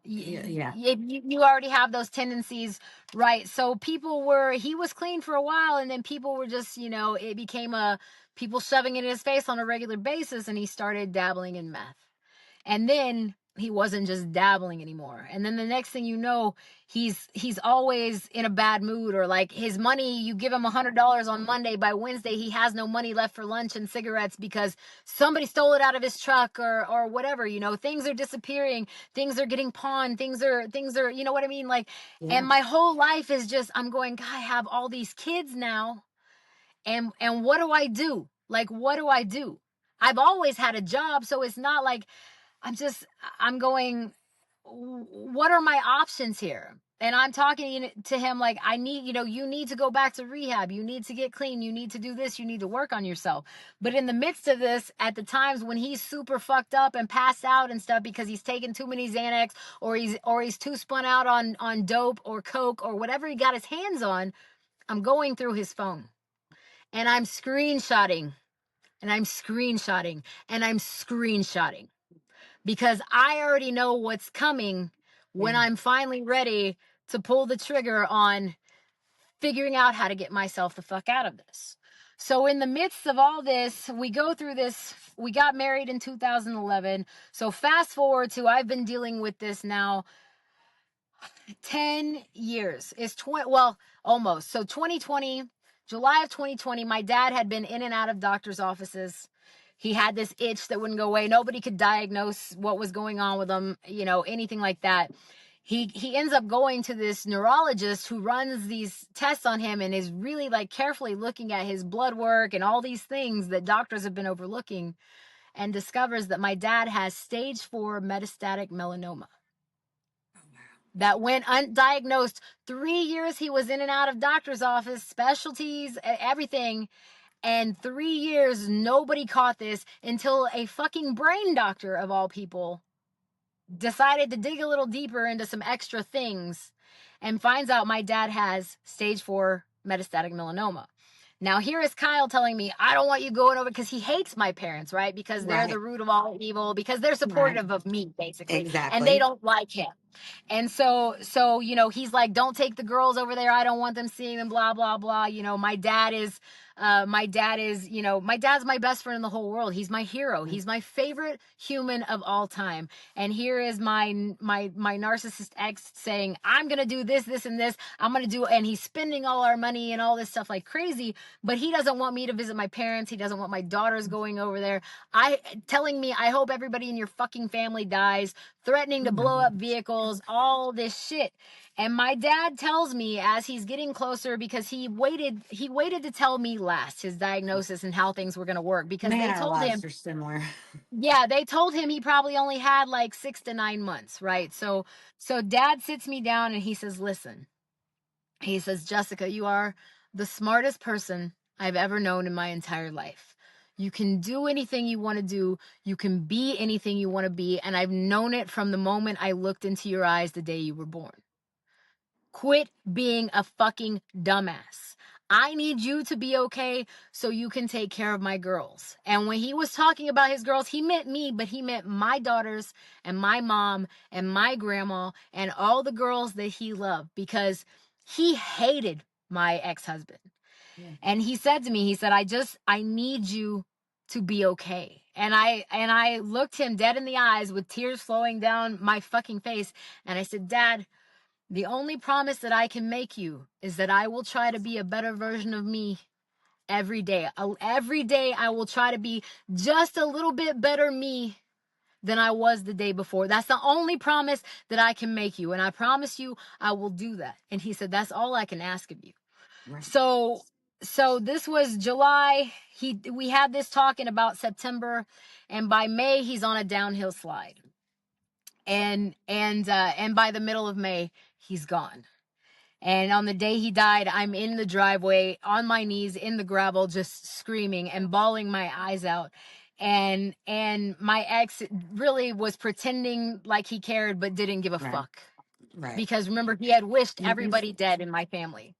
Yeah. Yeah. you already have those tendencies, right? So he was clean for a while, and then people were just, you know, it became people shoving it in his face on a regular basis, and he started dabbling in meth. And then he wasn't just dabbling anymore. And then the next thing you know, he's always in a bad mood, or like, his money, you give him $100 on Monday, by Wednesday he has no money left for lunch and cigarettes because somebody stole it out of his truck, or whatever, you know, things are disappearing, things are getting pawned, things are, you know what I mean? Like, Yeah. and my whole life is just, I'm going, God, I have all these kids now, and what do I do? Like, what do I do? I've always had a job, so it's not like, I'm going, what are my options here? And I'm talking to him like, I need, you know, you need to go back to rehab. You need to get clean. You need to do this. You need to work on yourself. But in the midst of this, at the times when he's super fucked up and passed out and stuff because he's taken too many Xanax, or he's too spun out on dope or coke or whatever he got his hands on, I'm going through his phone, and I'm screenshotting, and I'm screenshotting, and I'm screenshotting, because I already know what's coming when Yeah. I'm finally ready to pull the trigger on figuring out how to get myself the fuck out of this. So in the midst of all this, we go through this. We got married in 2011. So fast forward to, I've been dealing with this now 10 years. It's 20, well, almost. So 2020, July of 2020, my dad had been in and out of doctor's offices. He had this itch that wouldn't go away. Nobody could diagnose what was going on with him, you know, anything like that. He ends up going to this neurologist who runs these tests on him and is really, like, carefully looking at his blood work and all these things that doctors have been overlooking, and discovers that my dad has stage 4 metastatic melanoma Oh, wow. that went undiagnosed. 3 years he was in and out of doctor's office, specialties, everything. And 3 years, nobody caught this until a fucking brain doctor, of all people, decided to dig a little deeper into some extra things and finds out my dad has stage 4 metastatic melanoma. Now, here is Kyle telling me, I don't want you going over, because he hates my parents, right? Because they're the Right. root of all evil, because they're Right. supportive of me, basically, and they Exactly. don't like him. And you know, he's like, don't take the girls over there. I don't want them seeing them, blah, blah, blah. You know, my dad is, you know, my dad's my best friend in the whole world. He's my hero. He's my favorite human of all time. And here is my narcissist ex saying, I'm going to do this, this, and this. I'm going to do, and he's spending all our money and all this stuff like crazy, but he doesn't want me to visit my parents. He doesn't want my daughters going over there. Telling me, I hope everybody in your fucking family dies, threatening to blow up vehicles, all this shit. And my dad tells me as he's getting closer, because he waited to tell me last his diagnosis and how things were going to work, because Man, they our told lives him, are similar. yeah, they told him he probably only had like 6 to 9 months, right? So dad sits me down and he says, listen, he says, Jessica, you are the smartest person I've ever known in my entire life. You can do anything you want to do. You can be anything you want to be. And I've known it from the moment I looked into your eyes the day you were born. Quit being a fucking dumbass. I need you to be okay so you can take care of my girls. And when he was talking about his girls, he meant me, but he meant my daughters and my mom and my grandma and all the girls that he loved, because he hated my ex-husband. Yeah. And he said to me, he said, I need you to be okay. And I looked him dead in the eyes with tears flowing down my fucking face. And I said, Dad, the only promise that I can make you is that I will try to be a better version of me every day. Every day I will try to be just a little bit better me than I was the day before. That's the only promise that I can make you. And I promise you I will do that. And he said, that's all I can ask of you. Right. So this was July. We had this talk in about September, and by May he's on a downhill slide. And by the middle of May, he's gone. And on the day he died, I'm in the driveway on my knees in the gravel, just screaming and bawling my eyes out. And my ex really was pretending like he cared, but didn't give a Right. fuck. Right. Because remember, he had wished Mm-hmm. everybody dead in my family.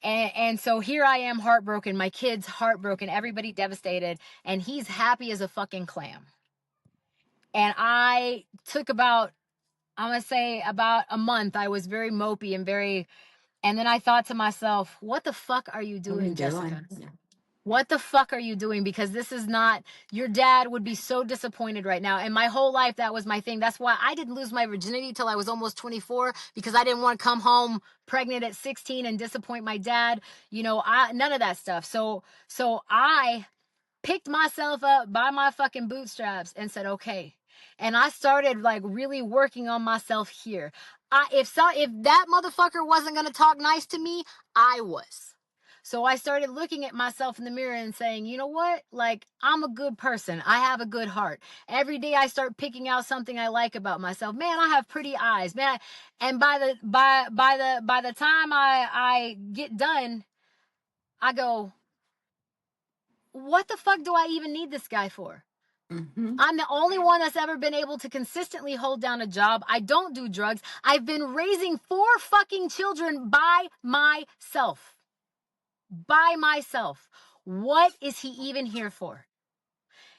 And so here I am, heartbroken, my kids heartbroken, everybody devastated, and he's happy as a fucking clam. And I took about, I'm gonna say about a month. I was very mopey and very, and then I thought to myself, what the fuck are you What are you doing, doing? Jessica? Yeah. What the fuck are you doing? Because this is not, your dad would be so disappointed right now. And my whole life, that was my thing. That's why I didn't lose my virginity till I was almost 24, because I didn't want to come home pregnant at 16 and disappoint my dad. You know, none of that stuff. So I picked myself up by my fucking bootstraps and said, okay. And I started like really working on myself here. If that motherfucker wasn't going to talk nice to me, I was. So I started looking at myself in the mirror and saying, you know what? Like, I'm a good person. I have a good heart. Every day I start picking out something I like about myself. Man, I have pretty eyes. Man, and by the time I get done, I go, what the fuck do I even need this guy for? Mm-hmm. I'm the only one that's ever been able to consistently hold down a job. I don't do drugs. I've been raising 4 fucking children by myself. By myself. What is he even here for?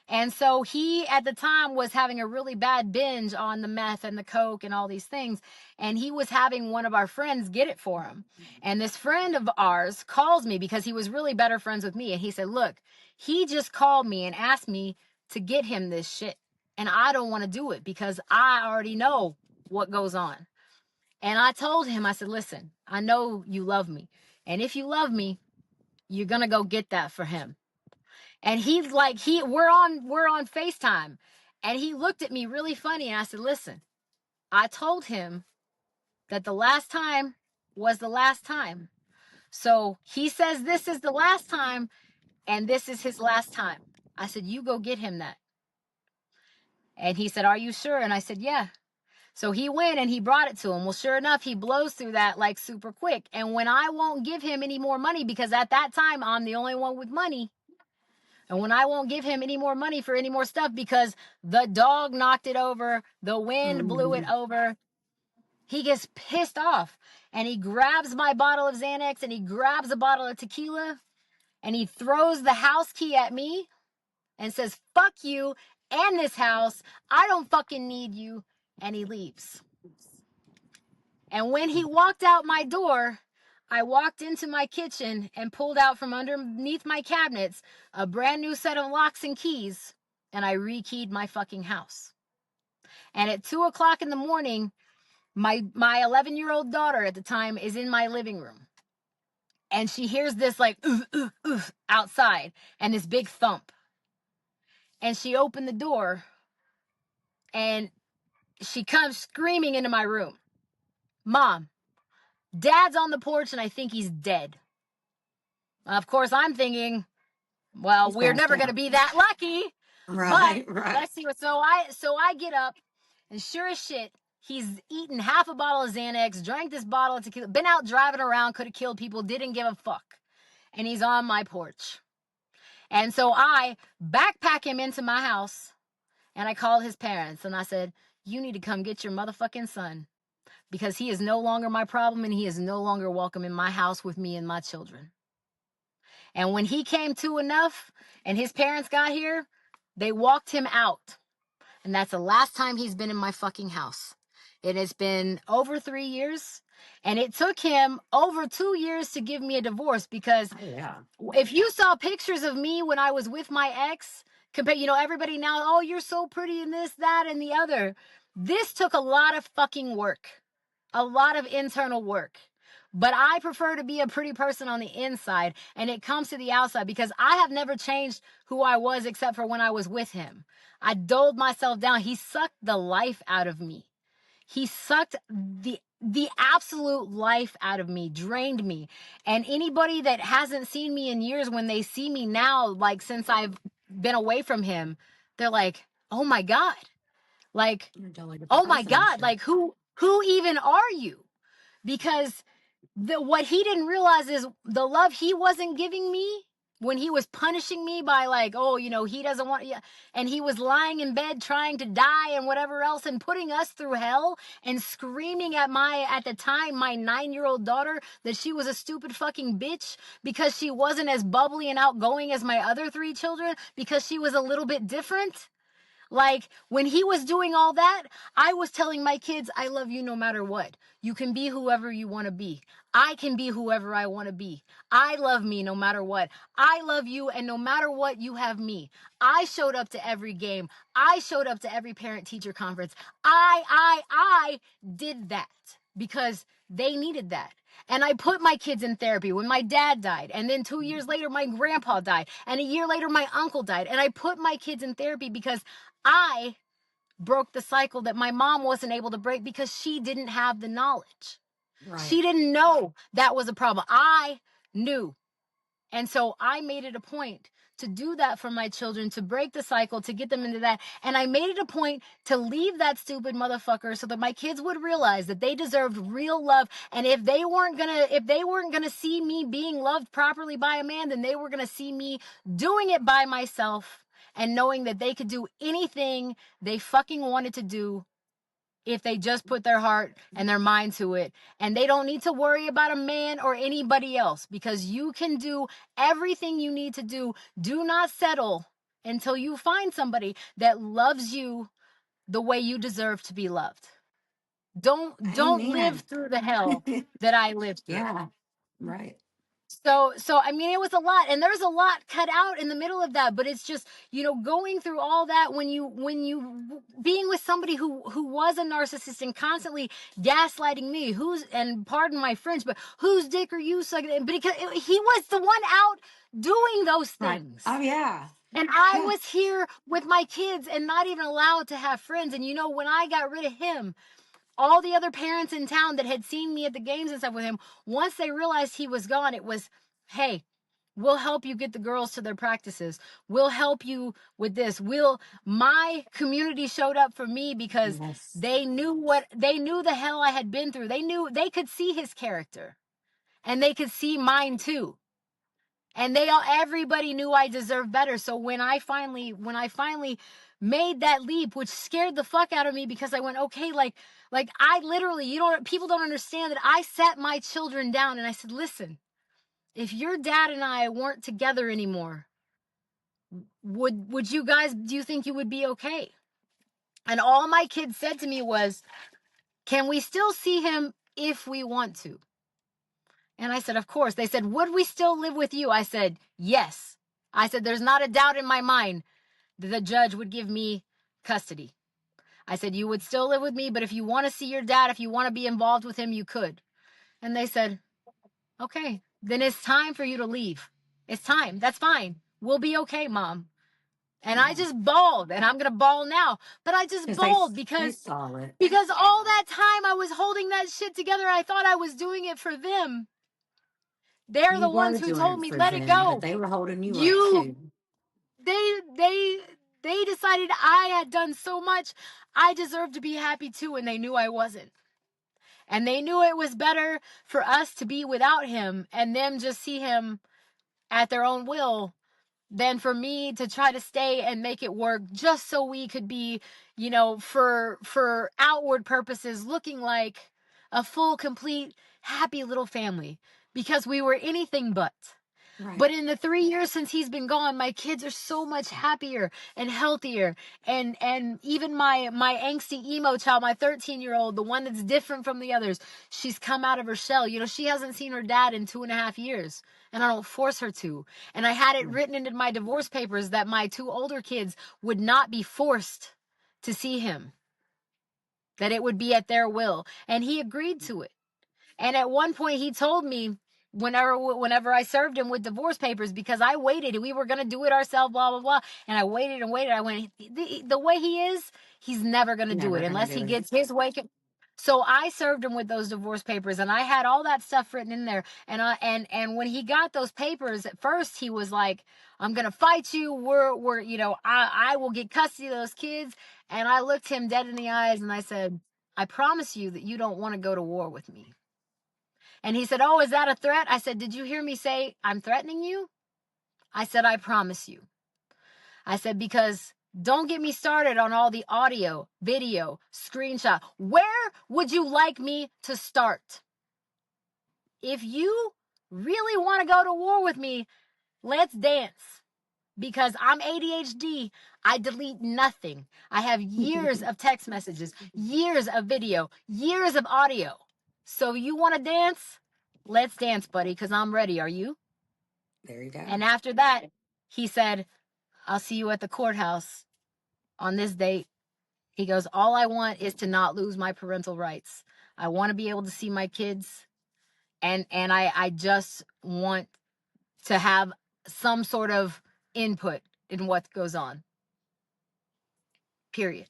And so he, at the time, was having a really bad binge on the meth and the coke and all these things. And he was having one of our friends get it for him. And this friend of ours calls me, because he was really better friends with me. And he said, look, he just called me and asked me to get him this shit. And I don't want to do it because I already know what goes on. And I told him, I said, listen, I know you love me. And if you love me, you're going to go get that for him. And he's like, we're on FaceTime. And he looked at me really funny. And I said, listen, I told him that the last time was the last time. So he says this is the last time, and this is his last time. I said, you go get him that. And he said, are you sure? And I said, yeah. So he went and he brought it to him. Well, sure enough, he blows through that like super quick. And when I won't give him any more money, because at that time I'm the only one with money, and when I won't give him any more money for any more stuff because the dog knocked it over, the wind blew it Mm-hmm. over, he gets pissed off. And he grabs my bottle of Xanax and he grabs a bottle of tequila and he throws the house key at me and says, fuck you and this house. I don't fucking need you. And he leaves. And when he walked out my door, I walked into my kitchen and pulled out from underneath my cabinets a brand new set of locks and keys, and I rekeyed my fucking house. And at 2 o'clock in the morning, my 11-year-old daughter at the time is in my living room. And she hears this like outside and this big thump. And she opened the door and she comes screaming into my room. Mom, Dad's on the porch and I think he's dead. Of course, I'm thinking, well, He's we're passed never going to out. be that lucky. But Right, right. let's see what. So I get up, and sure as shit, he's eaten half a bottle of Xanax, drank this bottle of tequila, been out driving around, could have killed people, didn't give a fuck. And he's on my porch. And so I backpack him into my house, and I called his parents, and I said, you need to come get your motherfucking son, because he is no longer my problem, and he is no longer welcome in my house with me and my children. And when he came to enough and his parents got here, they walked him out. And that's the last time he's been in my fucking house. It has been over 3 years. And it took him over 2 years to give me a divorce, because Oh, yeah. if you saw pictures of me when I was with my ex, everybody now, oh, you're so pretty and this, that, and the other. This took a lot of fucking work, a lot of internal work. But I prefer to be a pretty person on the inside, and it comes to the outside, because I have never changed who I was except for when I was with him. I doled myself down. He sucked the life out of me. He sucked the absolute life out of me, drained me. And anybody that hasn't seen me in years, when they see me now, like since I've been away from him, they're like, "Oh my God." Like, You're a totally different "Oh my person and God, shit. like who even are you?" Because what he didn't realize is the love he wasn't giving me, when he was punishing me by like, oh, he doesn't want you, and he was lying in bed trying to die and whatever else, and putting us through hell, and screaming at at the time, my 9-year-old daughter, that she was a stupid fucking bitch because she wasn't as bubbly and outgoing as my other 3 children, because she was a little bit different. Like, when he was doing all that, I was telling my kids, I love you no matter what. You can be whoever you want to be. I can be whoever I want to be. I love me no matter what. I love you, and no matter what, you have me. I showed up to every game. I showed up to every parent-teacher conference. I did that because they needed that. And I put my kids in therapy when my dad died. And then 2 years later, my grandpa died. And a year later, my uncle died. And I put my kids in therapy because I broke the cycle that my mom wasn't able to break, because she didn't have the knowledge. Right. She didn't know that was a problem. I knew. And so I made it a point to do that for my children, to break the cycle, to get them into that. And I made it a point to leave that stupid motherfucker so that my kids would realize that they deserved real love. And if they weren't gonna see me being loved properly by a man, then they were gonna see me doing it by myself, and knowing that they could do anything they fucking wanted to do if they just put their heart and their mind to it. And they don't need to worry about a man or anybody else, because you can do everything you need to do. Do not settle until you find somebody that loves you the way you deserve to be loved. Don't live Amen. through the hell that I lived through. Yeah. Right. So I mean, it was a lot, and there's a lot cut out in the middle of that, but it's just, going through all that, when you being with somebody who was a narcissist and constantly gaslighting me, and pardon my French, but whose dick are you sucking? Because he was the one out doing those Right. things. Oh, yeah. And I Yeah. was here with my kids and not even allowed to have friends. And when I got rid of him, all the other parents in town that had seen me at the games and stuff with him, once they realized he was gone, it was, hey, we'll help you get the girls to their practices. We'll help you with this. My community showed up for me because Yes. they knew the hell I had been through. They knew, they could see his character, and they could see mine too. And everybody knew I deserved better. So when I finally made that leap, which scared the fuck out of me, because I went, okay, like I literally, people don't understand that I sat my children down and I said, listen, if your dad and I weren't together anymore, would you guys, do you think you would be okay? And all my kids said to me was, can we still see him if we want to. And I said, of course. They said, would we still live with you? I said, yes. I said, there's not a doubt in my mind that the judge would give me custody. I said, you would still live with me, but if you want to see your dad, if you want to be involved with him, you could. And they said, okay, then it's time for you to leave. It's time. That's fine. We'll be okay, Mom. And I Yeah. just bawled, and I'm going to bawl now. But I just Because bawled they because saw it. all that time I was holding that shit together. I thought I was doing it for them. They're the You were ones who doing told it me, for let it them, but go. they were holding you up You, too. they decided I had done so much. I deserved to be happy too, and they knew I wasn't. And they knew it was better for us to be without him and them just see him at their own will than for me to try to stay and make it work just so we could be, for outward purposes, looking like a full, complete, happy little family, because we were anything but. Right. But in the 3 years since he's been gone, my kids are so much happier and healthier. And even my angsty emo child, my 13-year-old, the one that's different from the others, she's come out of her shell. She hasn't seen her dad in 2.5 years. And I don't force her to. And I had it written into my divorce papers that my 2 older kids would not be forced to see him, that it would be at their will. And he agreed to it. And at one point he told me, whenever I served him with divorce papers, because I waited, we were going to do it ourselves, blah, blah, blah. And I waited and waited. I went, the way he is, he's never going to do Never it gonna unless do he it. gets his way. So I served him with those divorce papers, and I had all that stuff written in there. And when he got those papers, at first he was like, I'm going to fight you. I will get custody of those kids. And I looked him dead in the eyes and I said, I promise you that you don't want to go to war with me. And he said, oh, is that a threat? I said, did you hear me say I'm threatening you? I said, I promise you. I said, because don't get me started on all the audio, video, screenshot. Where would you like me to start? If you really want to go to war with me, let's dance. Because I'm ADHD, I delete nothing. I have years of text messages, years of video, years of audio. So you want to dance? Let's dance, buddy, because I'm ready. Are you? There you go. And after that, he said, I'll see you at the courthouse on this date. He goes, all I want is to not lose my parental rights. I want to be able to see my kids. And I just want to have some sort of input in what goes on. Period.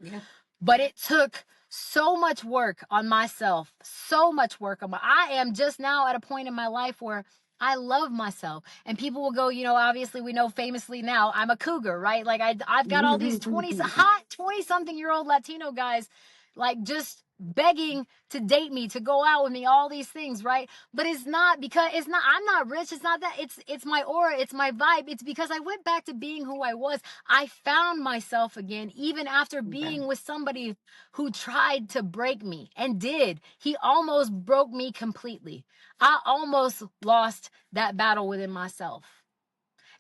Yeah. But it took so much work on myself, I am just now at a point in my life where I love myself. And people will go, obviously we know famously now I'm a cougar, right? Like I've got all these hot 20 something year old Latino guys like just begging to date me, to go out with me, all these things, right? But it's not because I'm not rich. It's not that. It's my aura. It's my vibe. It's because I went back to being who I was. I found myself again, even after being with somebody who tried to break me and did. He almost broke me completely. I almost lost that battle within myself.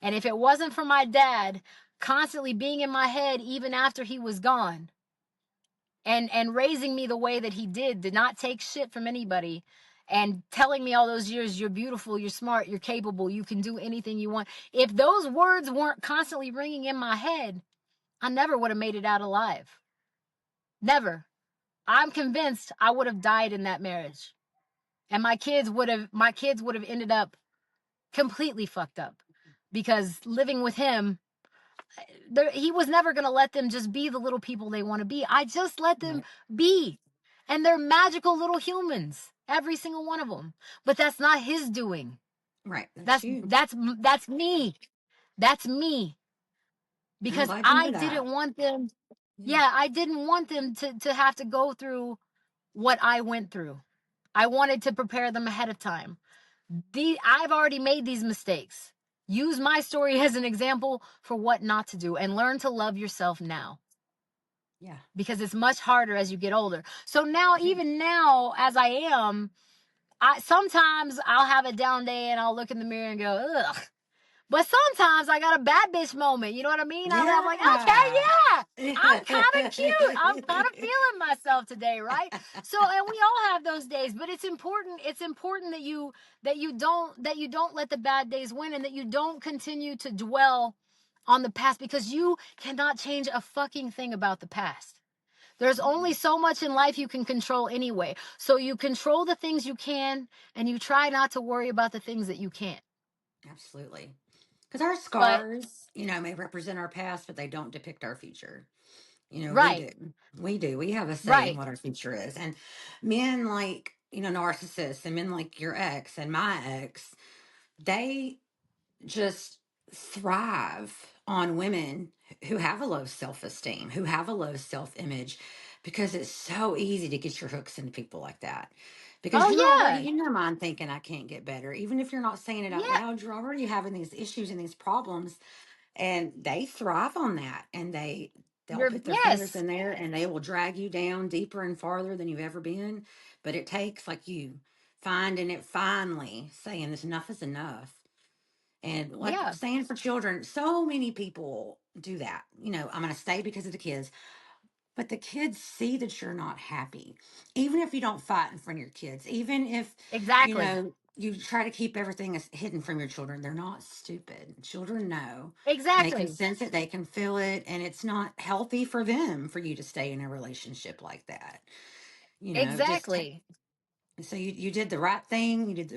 And if it wasn't for my dad constantly being in my head, even after he was gone, and raising me the way that he did not take shit from anybody, and telling me all those years, you're beautiful, you're smart, you're capable, you can do anything you want. If those words weren't constantly ringing in my head, I never would have made it out alive. Never. I'm convinced I would have died in that marriage. And my kids would have ended up completely fucked up, because living with him, he was never going to let them just be the little people they want to be. I just let them be. And they're magical little humans, every single one of them. But that's not his doing. Right. That's you. that's me. That's me. I'm Because glad you I know that. didn't want them. Yeah, I didn't want them to have to go through what I went through. I wanted to prepare them ahead of time. I've already made these mistakes. Use my story as an example for what not to do, and learn to love yourself now. Yeah. Because it's much harder as you get older. So now, even now, as I am, sometimes I'll have a down day and I'll look in the mirror and go, ugh. But sometimes I got a bad bitch moment. You know what I mean? I'm like, okay, Yeah. yeah, I'm kind of cute. I'm kind of feeling myself today, right? So, and we all have those days, but it's important. It's important that you don't let the bad days win, and that you don't continue to dwell on the past, because you cannot change a fucking thing about the past. There's only so much in life you can control anyway. So you control the things you can, and you try not to worry about the things that you can't. Absolutely. Because our But scars, may represent our past, but they don't depict our future. We right, do. We do. We have a say in right. what our future is. And men like, narcissists and men like your ex and my ex, they just thrive on women who have a low self esteem, who have a low self image, because it's so easy to get your hooks into people like that. Because Oh you're yeah. already in your mind thinking, I can't get better. Even if you're not saying it out Yeah. loud, you're already having these issues and these problems, and they thrive on that. And they'll put their fingers Yes. in there and they will drag you down deeper and farther than you've ever been. But it takes, like, you finding it, finally saying this, enough is enough. And like Yeah. saying for children, so many people do that. I'm going to stay because of the kids, but the kids see that you're not happy. Even if you don't fight in front of your kids, even if, Exactly. you try to keep everything hidden from your children, they're not stupid. Children know, and they can Exactly. sense it, they can feel it, and it's not healthy for them for you to stay in a relationship like that. Just Exactly. so you did the right thing. You did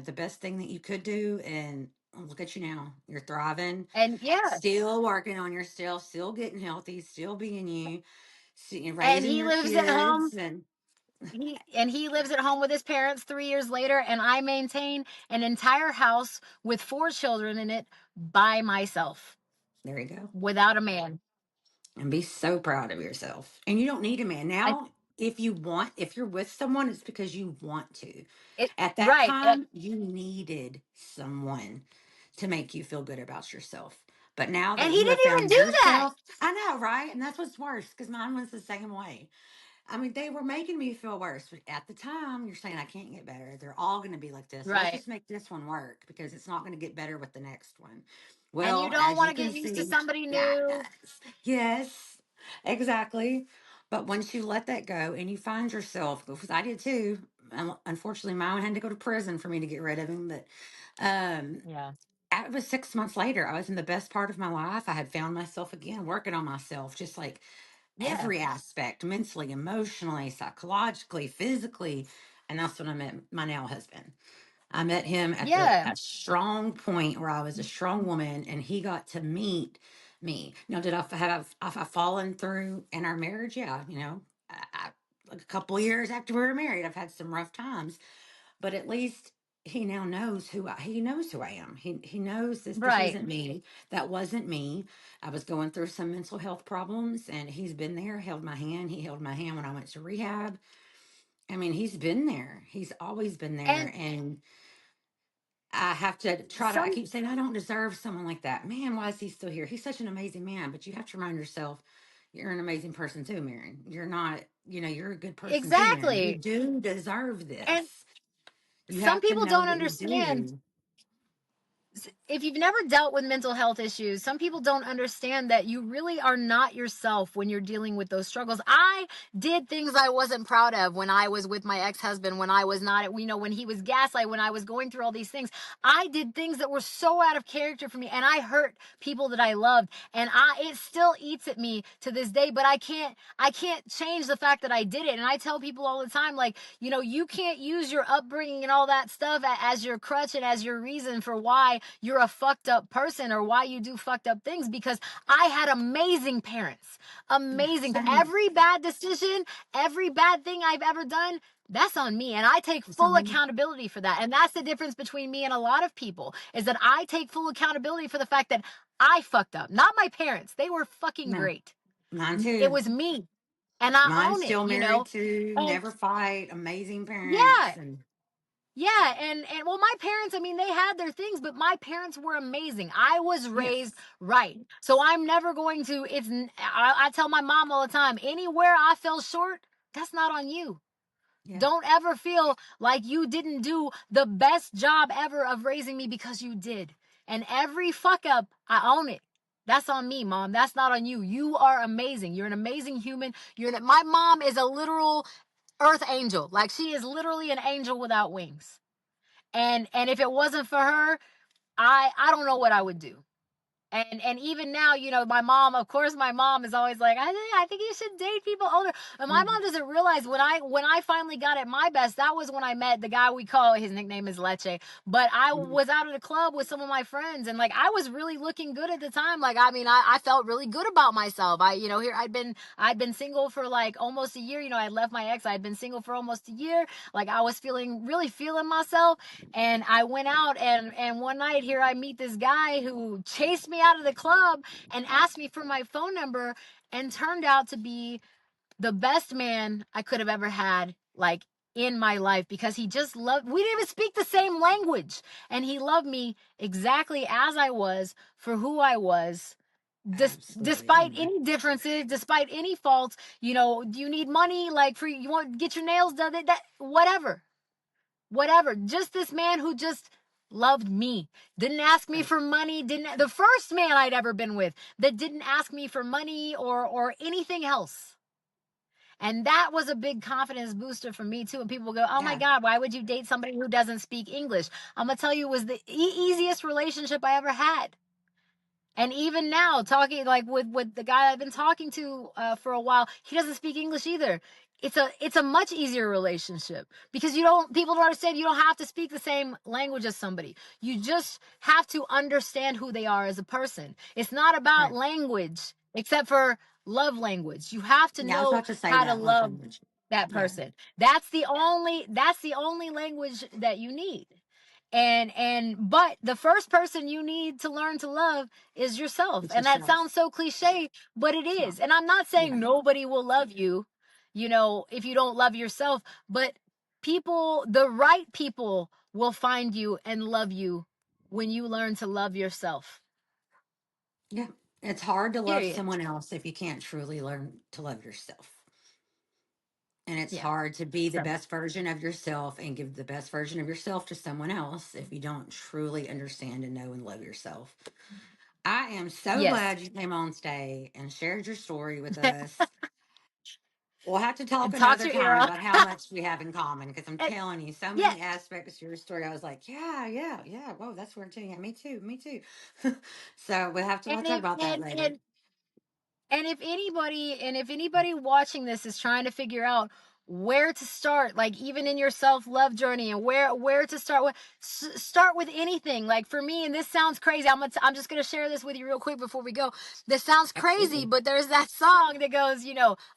the best thing that you could do, and look at you now. You're thriving, And yeah. still working on yourself, still getting healthy, still being you, And raising he your lives at home. kids, and He lives at home with his parents 3 years later, and I maintain an entire house with 4 children in it by myself, there you go. without a man. And be so proud of yourself. And you don't need a man I now. If you're with someone, it's because you want to. it At that right. time, you needed someone to make you feel good about yourself. But now And that he you have didn't even found do that. yourself, I know, right? And that's what's worse, because mine was the same way. I mean, they were making me feel worse. But at the time, you're saying, I can't get better. They're all going to be like this. Let's Right. just make this one work, because it's not going to get better with the next one. And you Well, don't as want you to can get used to see, somebody yes, new. yes, exactly. But once you let that go and you find yourself, because I did too. Unfortunately, mine had to go to prison for me to get rid of him. But um, Yeah. it was 6 months later. I was in the best part of my life. I had found myself again, working on myself, just like Yeah. every aspect, mentally, emotionally, psychologically, physically. And that's when I met my now husband. I met him at Yeah. a strong point where I was a strong woman, and he got to meet me. Now, did have I fallen through in our marriage? Yeah, like a couple of years after we were married, I've had some rough times, but at least he knows who I am. He knows this Right. isn't me. That wasn't me. I was going through some mental health problems, and he's been there, held my hand. He held my hand when I went to rehab. I mean, he's been there. He's always been there, And and I have to try to. I some keep saying I don't deserve someone like that. Man, why is he still here? He's such an amazing man, but you have to remind yourself you're an amazing person too, Maren. You're not. You're a good person too, Maren. You exactly. do deserve And this. You some have to people know don't that you understand. do. If you've never dealt with mental health issues, some people don't understand that you really are not yourself when you're dealing with those struggles. I did things I wasn't proud of when I was with my ex-husband, when I was not, when he was gaslight, when I was going through all these things. I did things that were so out of character for me, and I hurt people that I loved, and it still eats at me to this day, but I can't change the fact that I did it. And I tell people all the time, like, you can't use your upbringing and all that stuff as your crutch and as your reason for why you're a fucked up person or why you do fucked up things, because I had amazing parents. Yeah, Amazing. same. Every bad decision, every bad thing I've ever done, that's on me, and I take It's on full me. accountability for that. And that's the difference between me and a lot of people, is that I take full accountability for the fact that I fucked up. Not my parents. They were fucking No, great. mine It too. was me, and I Mine's own it, still married to and never fight. Amazing yeah. parents, and Yeah, and well, my parents, I mean, they had their things, but my parents were amazing. I was raised yes, right. So I'm never going to, I tell my mom all the time, anywhere I fell short, that's not on you. yeah, Don't ever feel like you didn't do the best job ever of raising me, because you did. And every fuck up, I own it. That's on me, mom. That's not on you. You are amazing. You're an amazing human. My mom is a literal earth angel. Like, she is literally an angel without wings. And if it wasn't for her, I don't know what I would do. And even now, my mom, of course, my mom is always like, I think you should date people older. And my mom doesn't realize when I finally got at my best, that was when I met the guy we call, his nickname is Leche. But I was out at a club with some of my friends, and like, I was really looking good at the time. Like, I mean, I felt really good about myself. Here I'd been single for like almost a year. I left my ex. I'd been single for almost a year. Like, I was really feeling myself. And I went out, and one night, here I meet this guy who chased me out of the club and asked me for my phone number, and turned out to be the best man I could have ever had, like, in my life, because he just loved, we didn't even speak the same language, and he loved me exactly as I was, for who I was. Absolutely. Despite Amen. any differences, despite any faults, do you need money, like, for you want to get your nails done, that whatever. Just this man who just loved me. Didn't ask me Right. for money. Didn't The first man I'd ever been with that didn't ask me for money or anything else. And that was a big confidence booster for me too. And people go, "Oh my Yeah. God, why would you date somebody who doesn't speak English?" I'm gonna tell you, it was the easiest relationship I ever had. And even now, talking like with the guy I've been talking to for a while, he doesn't speak English either. It's a much easier relationship, because people don't understand, you don't have to speak the same language as somebody. You just have to understand who they are as a person. It's not about Right. language, except for love language. You have to Yeah, I was know about to say how to that love love language. that Yeah. person. That's the only language that you need. But the first person you need to learn to love is yourself. It's And that yourself. sounds so cliche, but it It's not. is. And I'm not saying Yeah. nobody will love you, if you don't love yourself, but the right people will find you and love you when you learn to love yourself. Yeah. It's hard to love Period. someone else if you can't truly learn to love yourself. And it's Yeah. hard to be the So, best version of yourself and give the best version of yourself to someone else if you don't truly understand and know and love yourself. I am so yes. glad you came on stage and shared your story with us. We'll have to talk And talk another your ear time off. about how much we have in common, because I'm And, telling you, so yeah. many aspects of your story. I was like, yeah, yeah, yeah. Whoa, that's weird too. Yeah, me too. Me too. So we'll And talk if about that later. and if anybody watching this is trying to figure out where to start, like, even in your self-love journey, and where to start with, start with anything. Like, for me, and this sounds crazy, I'm just going to share this with you real quick before we go. This sounds crazy, Absolutely. but there's that song that goes,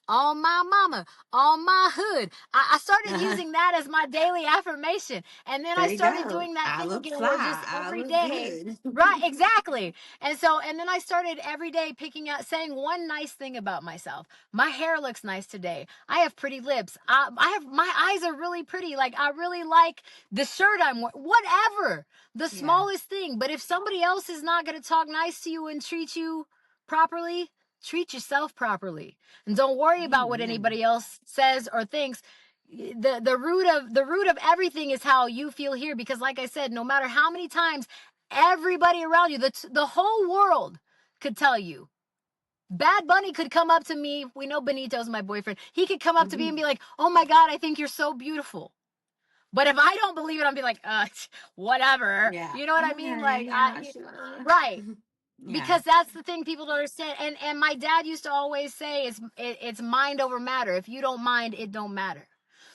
"On my mama, on my hood." I started Uh-huh. using that as my daily affirmation, and then I There you started go. doing that I thing look again where just fly. I every look day. good. Right, exactly. And then I started every day picking out, saying one nice thing about myself. My hair looks nice today. I have pretty lips. My eyes are really pretty. Like, I really like the shirt I'm wearing. Whatever, the Yeah. smallest thing. But if somebody else is not going to talk nice to you and treat you properly, treat yourself properly, and don't worry about what Amen. anybody else says or thinks. The root of everything is how you feel here, because, like I said, no matter how many times everybody around you, the whole world could tell you. Bad Bunny could come up to me. We know Benito's my boyfriend. He could come up to me and be like, "Oh my God, I think you're so beautiful." But if I don't believe it, I'll be like, whatever. Yeah. You know what I mean? Okay. Like, Yeah. Sure. right. Yeah. Because that's the thing people don't understand. And my dad used to always say, it's mind over matter. If you don't mind, it don't matter.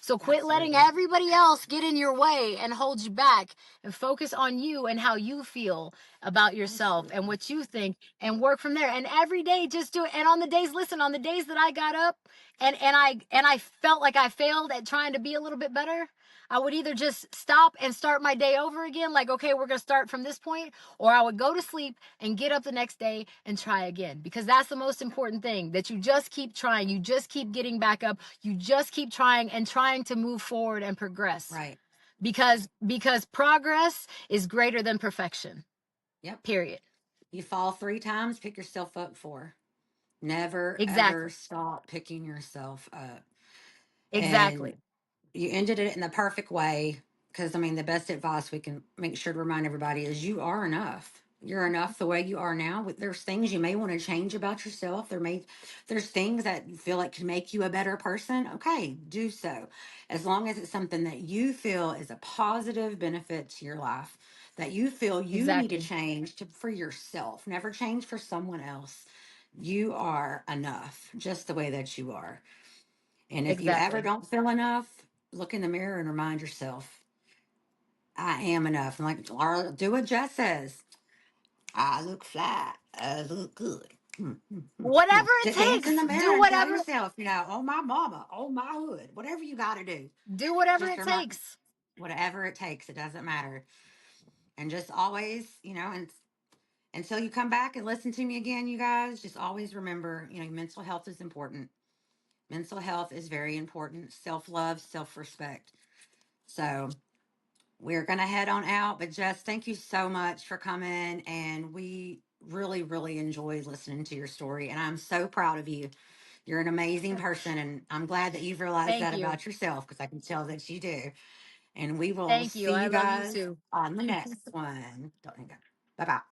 So quit letting Absolutely. everybody else get in your way and hold you back, and focus on you and how you feel about yourself and Absolutely. what you think, and work from there. And every day just do it. And on the days that I got up and I felt like I failed at trying to be a little bit better, I would either just stop and start my day over again, like, okay, we're going to start from this point, or I would go to sleep and get up the next day and try again. Because that's the most important thing, that you just keep trying. You just keep getting back up. You just keep trying and trying to move forward and progress. Right. Because progress is greater than perfection. Yep. Period. You fall 3 times, pick yourself up four. Never, ever Exactly. stop picking yourself up. And Exactly. you ended it in the perfect way. Because I mean, the best advice we can make sure to remind everybody is you are enough. You're enough the way you are now. There's things you may want to change about yourself. There's things that you feel like can make you a better person. Okay, do so, as long as it's something that you feel is a positive benefit to your life, that you feel you need to Exactly. change for yourself. Never change for someone else. You are enough, just the way that you are. And if you ever Exactly. don't feel enough, look in the mirror and remind yourself, I am enough. And like Laura, do what Jess says. I look fly. I look good. Whatever it Dance in the takes. mirror and tell yourself, oh my mama, oh my hood, whatever you got to do. Do whatever Just it remind, takes. whatever it takes. It doesn't matter. And just always, and until you come back and listen to me again, you guys, just always remember, mental health is important. Mental health is very important. Self love, self respect. So we're going to head on out. But Jess, thank you so much for coming. And we really, really enjoyed listening to your story. And I'm so proud of you. You're an amazing person. And I'm glad that you've realized Thank that you. about yourself because I can tell that you do. And we will Thank you. see I you love you guys too. on the next one. Don't hang up. Bye bye.